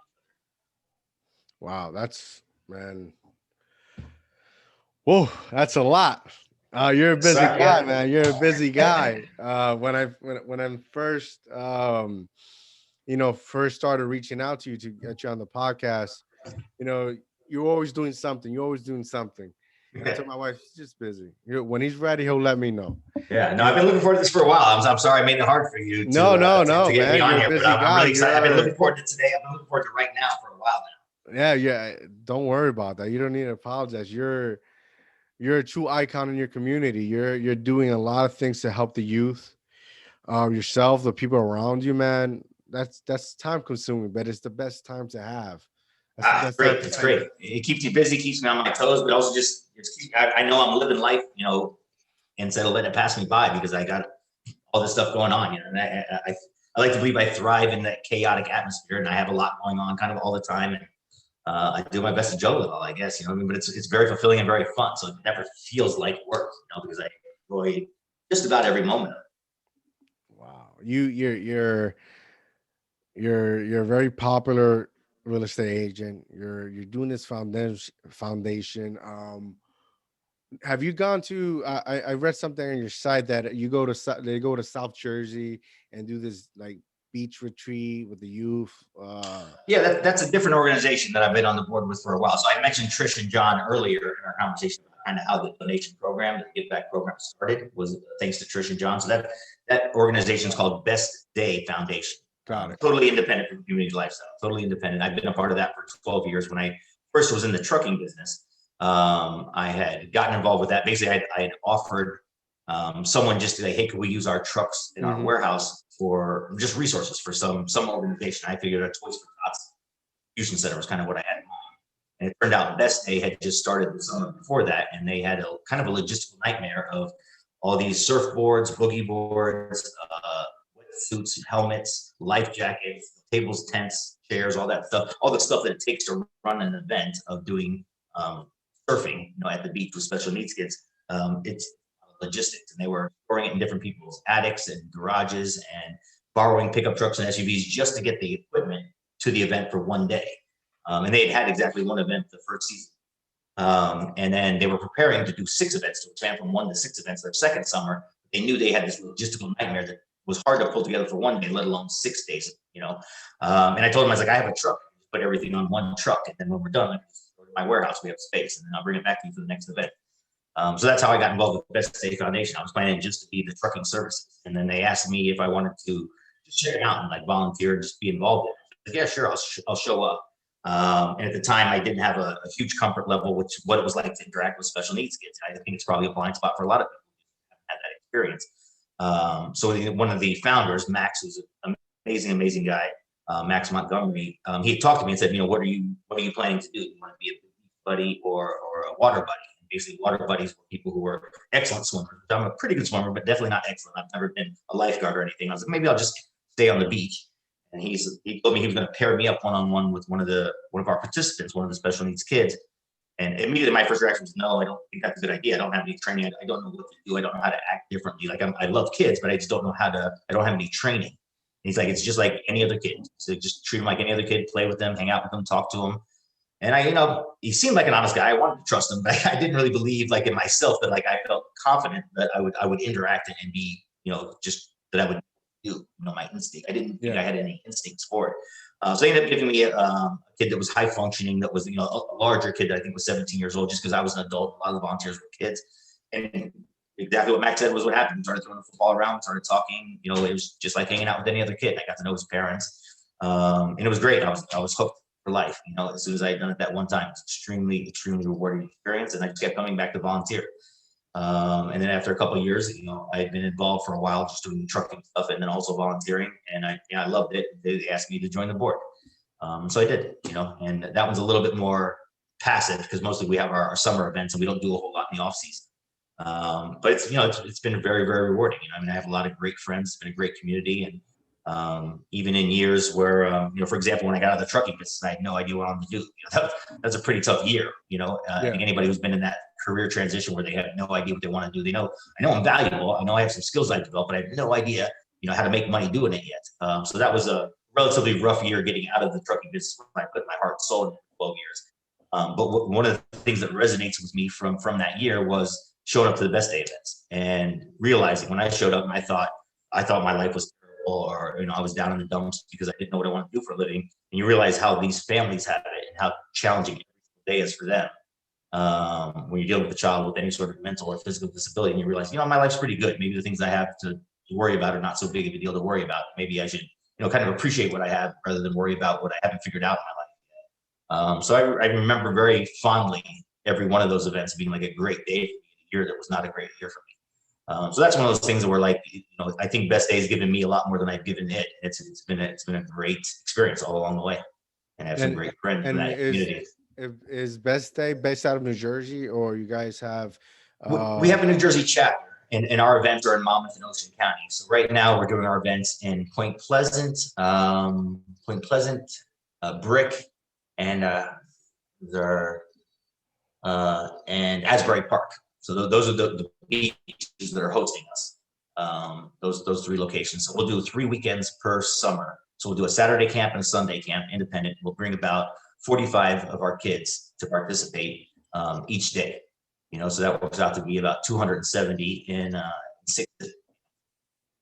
Wow, man. Whoa, that's a lot. You're a busy guy, man. You're a busy guy. When I first first started reaching out to you to get you on the podcast, you're always doing something. And I told my wife, she's just busy. When he's ready, he'll let me know. Yeah, no, I've been looking forward to this for a while. I'm sorry I made it hard for you. No, to get man. me on here, but I'm really excited. I've been looking forward to today. I've been looking forward to right now for a while now. Yeah. Don't worry about that. You don't need to apologize. You're a true icon in your community. You're doing a lot of things to help the youth, yourself, the people around you, man. That's time consuming, but it's the best time to have. That's great. It's great. It keeps you busy, keeps me on my toes, but also I know I'm living life, instead of letting it pass me by because I got all this stuff going on. And I like to believe I thrive in that chaotic atmosphere, and I have a lot going on kind of all the time. And I do my best to juggle it all, I guess, but it's very fulfilling and very fun. So it never feels like work, because I enjoy just about every moment of it. Wow. You're a very popular real estate agent. You're doing this foundation. Have you gone to? I read something on your site that they go to South Jersey and do this like beach retreat with the youth. Yeah, that's a different organization that I've been on the board with for a while. So I mentioned Trish and John earlier in our conversation about kind of how the donation program, the Give Back program started, was thanks to Trish and John. So that organization is called Best Day Foundation. Got it. Totally independent from community lifestyle. Totally independent. I've been a part of that for 12 years. When I first was in the trucking business, I had gotten involved with that. Basically, I had offered someone just to say, hey, could we use our trucks in our warehouse for just resources for some organization? I figured a Toys for Tots distribution center was kind of what I had in mind. And it turned out Best Day had just started the summer before that, and they had a kind of a logistical nightmare of all these surfboards, boogie boards, suits, helmets, life jackets, tables, tents, chairs, all that stuff, all the stuff that it takes to run an event of doing surfing, at the beach with special needs kids. It's logistics, and they were storing it in different people's attics and garages and borrowing pickup trucks and SUVs just to get the equipment to the event for one day. And they had exactly one event the first season. And then they were preparing to do 6 events, to expand from 1 to 6 events their second summer. they knew they had this logistical nightmare that was hard to pull together for one day, let alone 6 days, you know. And I told them, I was like, I have a truck, put everything on one truck, and then when we're done, I just go to my warehouse, we have space, and then I'll bring it back to you for the next event. So that's how I got involved with the Best Day Foundation. I was planning just to be the trucking services, and then they asked me if I wanted to just check it out and like volunteer and just be involved in it. Like, yeah, sure, I'll show up. And at the time, I didn't have a huge comfort level with what it was like to interact with special needs kids. I think it's probably a blind spot for a lot of people who haven't had that experience. So one of the founders, Max, who's an amazing guy, Max Montgomery, he had talked to me and said, you know, what are you planning to do? You want to be a beach buddy or a water buddy? And basically, water buddies were people who were excellent swimmers. I'm a pretty good swimmer, but definitely not excellent. I've never been a lifeguard or anything. I was like, maybe I'll just stay on the beach. And he told me he was going to pair me up one-on-one with one of our participants, one of the special needs kids. And immediately my first reaction was, no, I don't think that's a good idea. I don't have any training. I don't know what to do. I don't know how to act differently. Like I love kids, but I just don't know I don't have any training. And he's like, it's just like any other kid. So just treat them like any other kid, play with them, hang out with them, talk to them. And he seemed like an honest guy. I wanted to trust him, but I didn't really believe like in myself that like I felt confident that I would interact and be, just that I would do, my instinct. I didn't think I had any instincts for it. So they ended up giving me a kid that was high functioning, that was, a larger kid that I think was 17 years old, just because I was an adult. A lot of the volunteers were kids. And exactly what Max said was what happened. We started throwing the football around, started talking. It was just like hanging out with any other kid. I got to know his parents. And it was great. I was hooked for life. As soon as I had done it that one time, it was extremely rewarding experience. And I just kept coming back to volunteer. And then after a couple of years, I had been involved for a while, just doing trucking stuff and then also volunteering. And I loved it. They asked me to join the board. So I did, and that one's a little bit more passive because mostly we have our summer events and we don't do a whole lot in the off season. But it's been very rewarding. I have a lot of great friends. It's been a great community. And even in years where, for example, when I got out of the trucking business, I had no idea what I wanted to do. That's a pretty tough year. I think anybody who's been in that career transition where they have no idea what they want to do, I know I'm valuable. I know I have some skills I've developed, but I have no idea, how to make money doing it yet. So that was a relatively rough year getting out of the trucking business when I put my heart and soul in it for 12 years. But one of the things that resonates with me from that year was showing up to the Best Day events and realizing when I showed up and I thought my life was terrible, or I was down in the dumps because I didn't know what I wanted to do for a living. And you realize how these families have it and how challenging every day is for them. When you're dealing with a child with any sort of mental or physical disability, and you realize, my life's pretty good. Maybe the things I have to worry about are not so big of a deal to worry about. Maybe I should, kind of appreciate what I have rather than worry about what I haven't figured out in my life. So I remember very fondly every one of those events being like a great day for me, a year that was not a great year for me. So that's one of those things where, like, I think Best Day has given me a lot more than I've given it. It's been a great experience all along the way, and I have some great friends in that community. Is Best Day based out of New Jersey, or you guys have? We have a New Jersey chapter, and our events are in Monmouth and Ocean County. So right now we're doing our events in Point Pleasant, Brick, and and Asbury Park. So those are the beaches that are hosting us. Those three locations. So we'll do 3 weekends per summer. So we'll do a Saturday camp and a Sunday camp, independent. We'll bring about 45 of our kids to participate each day. So that works out to be about 270 in 6 days.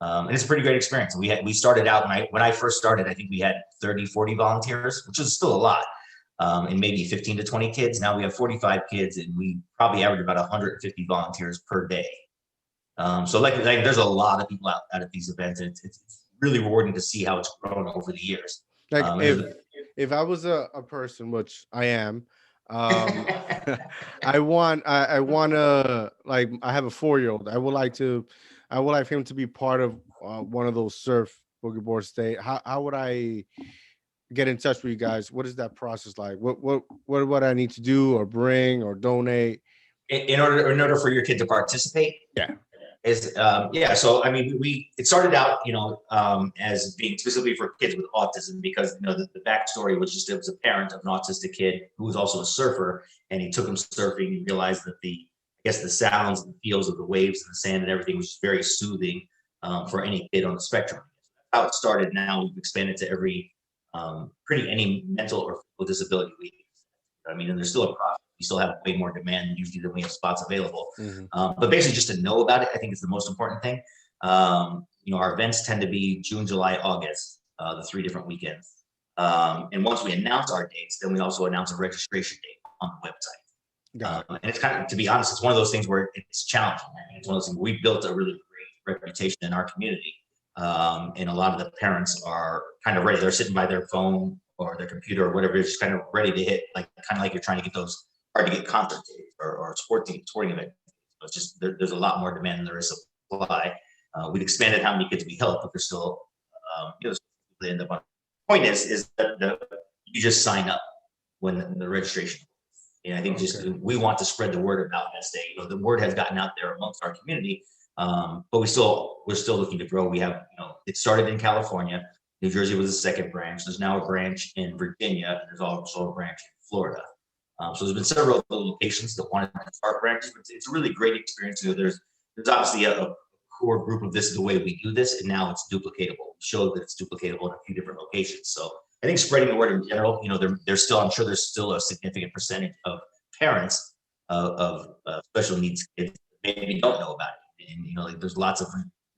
And it's a pretty great experience. We started out when I first started, I think we had 30, 40 volunteers, which is still a lot. And maybe 15 to 20 kids. Now we have 45 kids, and we probably average about 150 volunteers per day. So like there's a lot of people out at these events, and it's really rewarding to see how it's grown over the years. Like if I was a person, which I am, I want to, like, I have a 4-year-old. I would like him to be part of one of those surf boogie boards. How would I get in touch with you guys? What is that process like? What I need to do or bring or donate in order for your kid to participate? Yeah. So it started out, as being specifically for kids with autism, because the backstory was just, it was a parent of an autistic kid who was also a surfer, and he took him surfing. He realized that the sounds and the feels of the waves and the sand and everything was just very soothing for any kid on the spectrum. That's how it started. Now we've expanded to any mental or physical disability. And there's still a process we still have way more demand usually than we have spots available. Mm-hmm. But basically, just to know about it, I think is the most important thing. Our events tend to be June, July, August, the 3 different weekends. And once we announce our dates, then we also announce a registration date on the website. Got it. And it's kind of, to be honest, it's one of those things where it's challenging. I mean, it's one of those things we built a really great reputation in our community. And a lot of the parents are kind of ready. They're sitting by their phone or their computer or whatever, just kind of ready to hit, like kind of like you're trying to get those hard to get concert tickets or sporting event. It's just there's a lot more demand than there is supply. We've expanded how many kids we help, but there's still, they end up on. Point is that you just sign up when the registration. And I think just we want to spread the word about this day. The word has gotten out there amongst our community, but we're still looking to grow. We have, it started in California. New Jersey was the second branch. There's now a branch in Virginia. And there's also a branch in Florida. So there's been several locations that wanted to start branches. But it's a really great experience. There's obviously a core group of this is the way we do this, and now it's duplicatable. We show that it's duplicatable in a few different locations. So I think spreading the word in general, there's still, I'm sure there's still a significant percentage of parents of special needs kids maybe don't know about it. And like there's lots of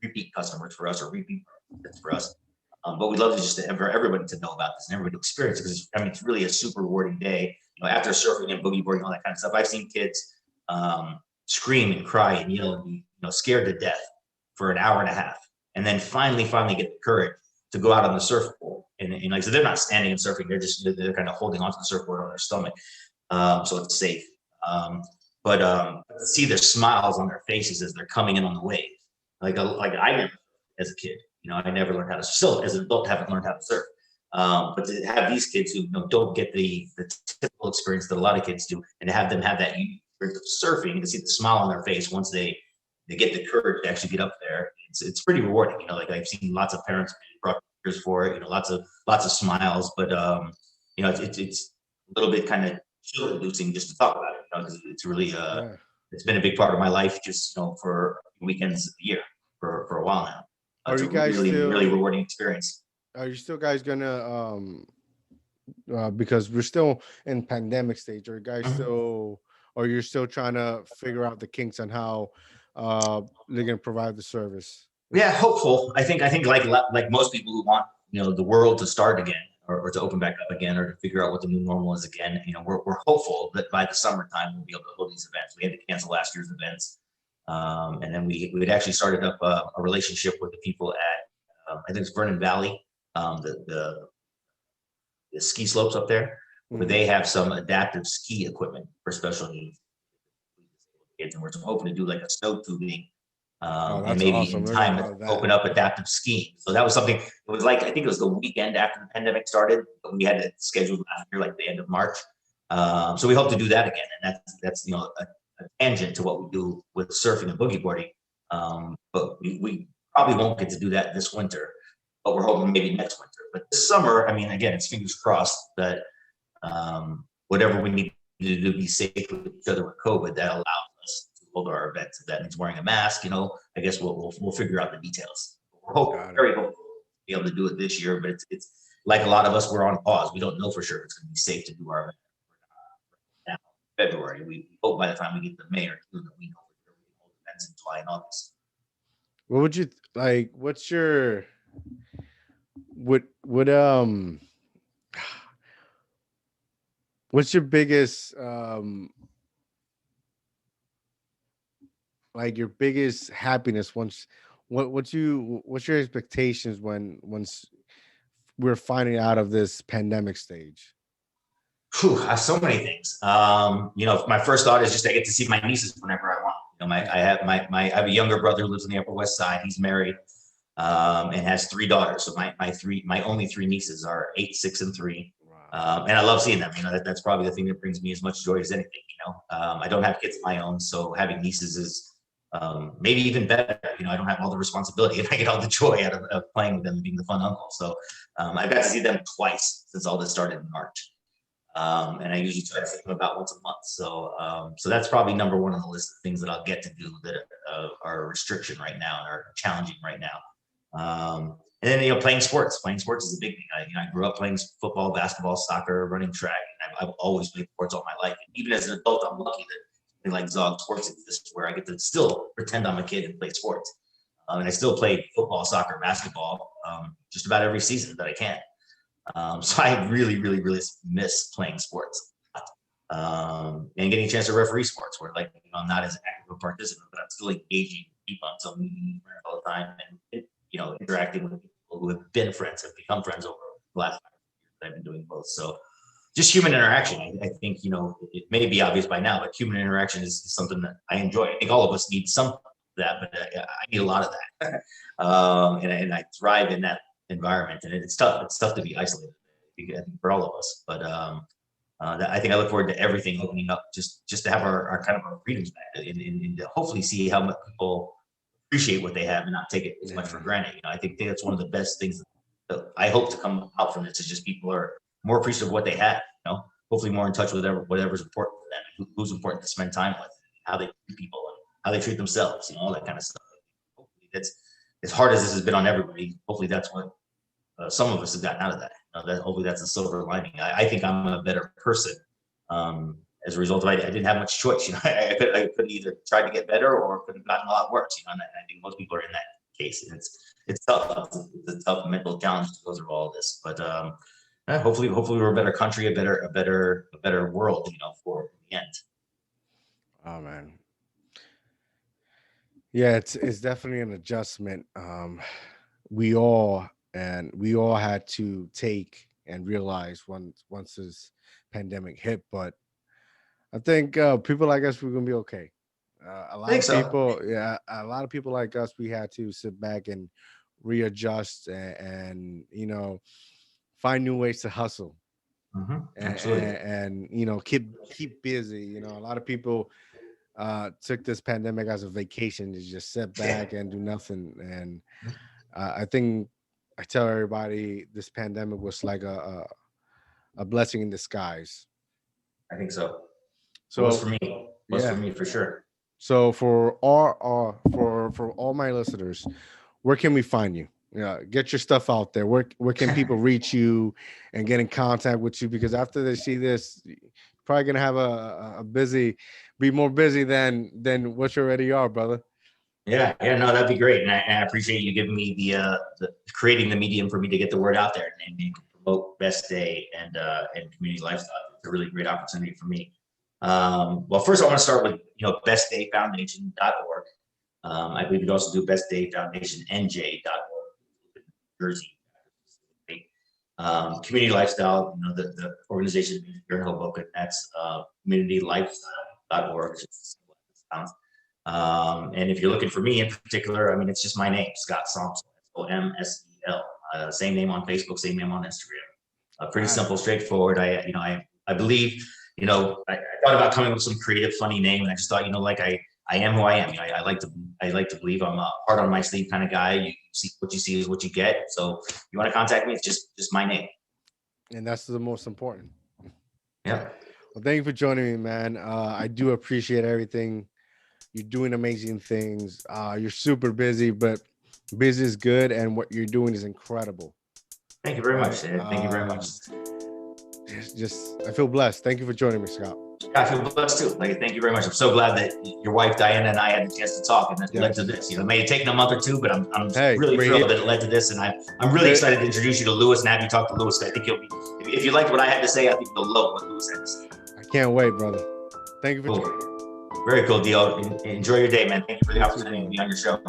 repeat customers for us or repeat customers for us. But we'd love to just for everybody to know about this and everybody to experience it, because it's really a super rewarding day. After surfing and boogie boarding, all that kind of stuff, I've seen kids scream and cry and yell and be scared to death for an hour and a half, and then finally get the courage to go out on the surfboard. And like so, they're not standing and surfing; they're kind of holding onto the surfboard on their stomach, so it's safe. But see their smiles on their faces as they're coming in on the wave. Like I never, as a kid, I never learned how to still as an adult haven't learned how to surf. But to have these kids who don't get the typical experience that a lot of kids do, and to have them have that unique experience of surfing, and to see the smile on their face once they get the courage to actually get up there, it's pretty rewarding. Like I've seen lots of parents brought pictures for it, lots of smiles, but it's a little bit kind of chill inducing just to talk about it, because it's really it's been a big part of my life just for weekends a year for a while now. Are you guys really rewarding experience. Are you still guys gonna because we're still in pandemic stage, are you guys still, or you're still trying to figure out the kinks on how they're gonna provide the service? Yeah, hopeful. I think like most people who want the world to start again or to open back up again or to figure out what the new normal is again, we're hopeful that by the summertime we'll be able to hold these events. We had to cancel last year's events, and then we had actually started up a relationship with the people at I think it's Vernon Valley, the ski slopes up there, where they have some adaptive ski equipment for special needs kids, and we're hoping to do like a snow tubing, and maybe awesome. in time open up adaptive skiing. So that was something. It was like I think it was the weekend after the pandemic started, but we had it scheduled last year, like the end of March. So we hope to do that again, and that's a tangent to what we do with surfing and boogie boarding. But we probably won't get to do that this winter, but we're hoping maybe next winter. But this summer, I mean, again, it's fingers crossed that whatever we need to do to be safe with each other with COVID, that allows us to hold our events. If that means wearing a mask, I guess we'll figure out the details. We're very hopeful to be able to do it this year, but it's like a lot of us, we're on pause. We don't know for sure if it's going to be safe to do our event now. February. We hope by the time we get to May or June that we know we're going to hold events in July and August. What would you like? What's your what's your biggest like your biggest happiness what's your expectations once we're finding out of this pandemic stage? So many things. My first thought is just I get to see my nieces whenever I want. I have a younger brother who lives in the Upper West Side. He's married and has 3 daughters. So my only 3 nieces are 8, 6, and 3. Wow. And I love seeing them. That's probably the thing that brings me as much joy as anything. I don't have kids of my own, so having nieces is maybe even better. I don't have all the responsibility, and I get all the joy out of playing with them and being the fun uncle. So I've got to see them twice since all this started in March. And I usually try to see them about once a month. So that's probably number 1 on the list of things that I'll get to do that are a restriction right now and are challenging right now. And then, playing sports is a big thing. I grew up playing football, basketball, soccer, running track. And I've always played sports all my life. And even as an adult, I'm lucky that like Zog Sports exists where I get to still pretend I'm a kid and play sports. And I still play football, soccer, basketball, just about every season that I can. So I really, really, really miss playing sports. And getting a chance to referee sports where I'm not as active a participant, but I'm still engaging people on social media all the time and interacting with people who have been friends, have become friends over the last 5 years that I've been doing both. So just human interaction. I think, it may be obvious by now, but human interaction is something that I enjoy. I think all of us need some of that, but I need a lot of that. And I thrive in that environment, and it's tough. It's tough to be isolated, I think, for all of us. But I think I look forward to everything opening up, just to have our kind of our freedoms back, and to hopefully see how much people appreciate what they have and not take it as much for granted. I think that's one of the best things that I hope to come out from this is just people are more appreciative of what they have. Hopefully more in touch with whatever's important to them, who's important to spend time with, how they treat people, and how they treat themselves, all that kind of stuff. Hopefully that's, as hard as this has been on everybody, hopefully that's what some of us have gotten out of that. That hopefully that's a silver lining. I think I'm a better person as a result of I didn't have much choice. I could either try to get better or could have gotten a lot worse. And I think most people are in that case. And it's tough. It's a tough mental challenge to go through all of this. But hopefully we're a better country, a better world, for the end. Oh man. Yeah, it's definitely an adjustment. We all had to take and realize once this pandemic hit, but I think people like us, we're gonna be okay. A lot of people, a lot of people like us, we had to sit back and readjust and find new ways to hustle. Absolutely. And keep busy. A lot of people took this pandemic as a vacation to just sit back and do nothing. And I think I tell everybody this pandemic was like a blessing in disguise. I think so. So it was for me. For me for sure. So for all my listeners, where can we find you? Get your stuff out there. Where can people reach you and get in contact with you? Because after they see this, you're probably gonna have be more busy than what you already are, brother. Yeah, no, that'd be great, and I appreciate you giving me the creating the medium for me to get the word out there and promote Best Day and community lifestyle. It's a really great opportunity for me. Well, first I want to start with bestdayfoundation.org. I believe you also do bestdayfoundationnj.org, Jersey. Community lifestyle, the organization here in Hoboken, that's communitylifestyle.org. And if you're looking for me in particular, it's just my name, Scott Somsel, SOMSEL. Same name on Facebook, same name on Instagram. Pretty simple, straightforward. I believe, I thought about coming up with some creative, funny name, and I just thought, I am who I am. I like to believe I'm a heart on my sleeve kind of guy. You see what you see is what you get. So if you want to contact me, it's just my name. And that's the most important. Yeah. Well, thank you for joining me, man. I do appreciate everything. You're doing amazing things. You're super busy, but busy is good, and what you're doing is incredible. Thank you very much. Thank you very much. Just I feel blessed. Thank you for joining me, Scott. I feel blessed too. Thank you very much. I'm so glad that your wife Diana and I had the chance to talk, and that led to this. It may have taken a month or two, but I'm really thrilled that it led to this, and I'm really excited to introduce you to Lewis and have you talk to Lewis. I think you'll be, if you liked what I had to say, I think you'll love what Lewis had to say. I can't wait, brother. Thank you for joining. Very cool, D.I.O. Enjoy your day, man. Thank you for the opportunity to be on your show.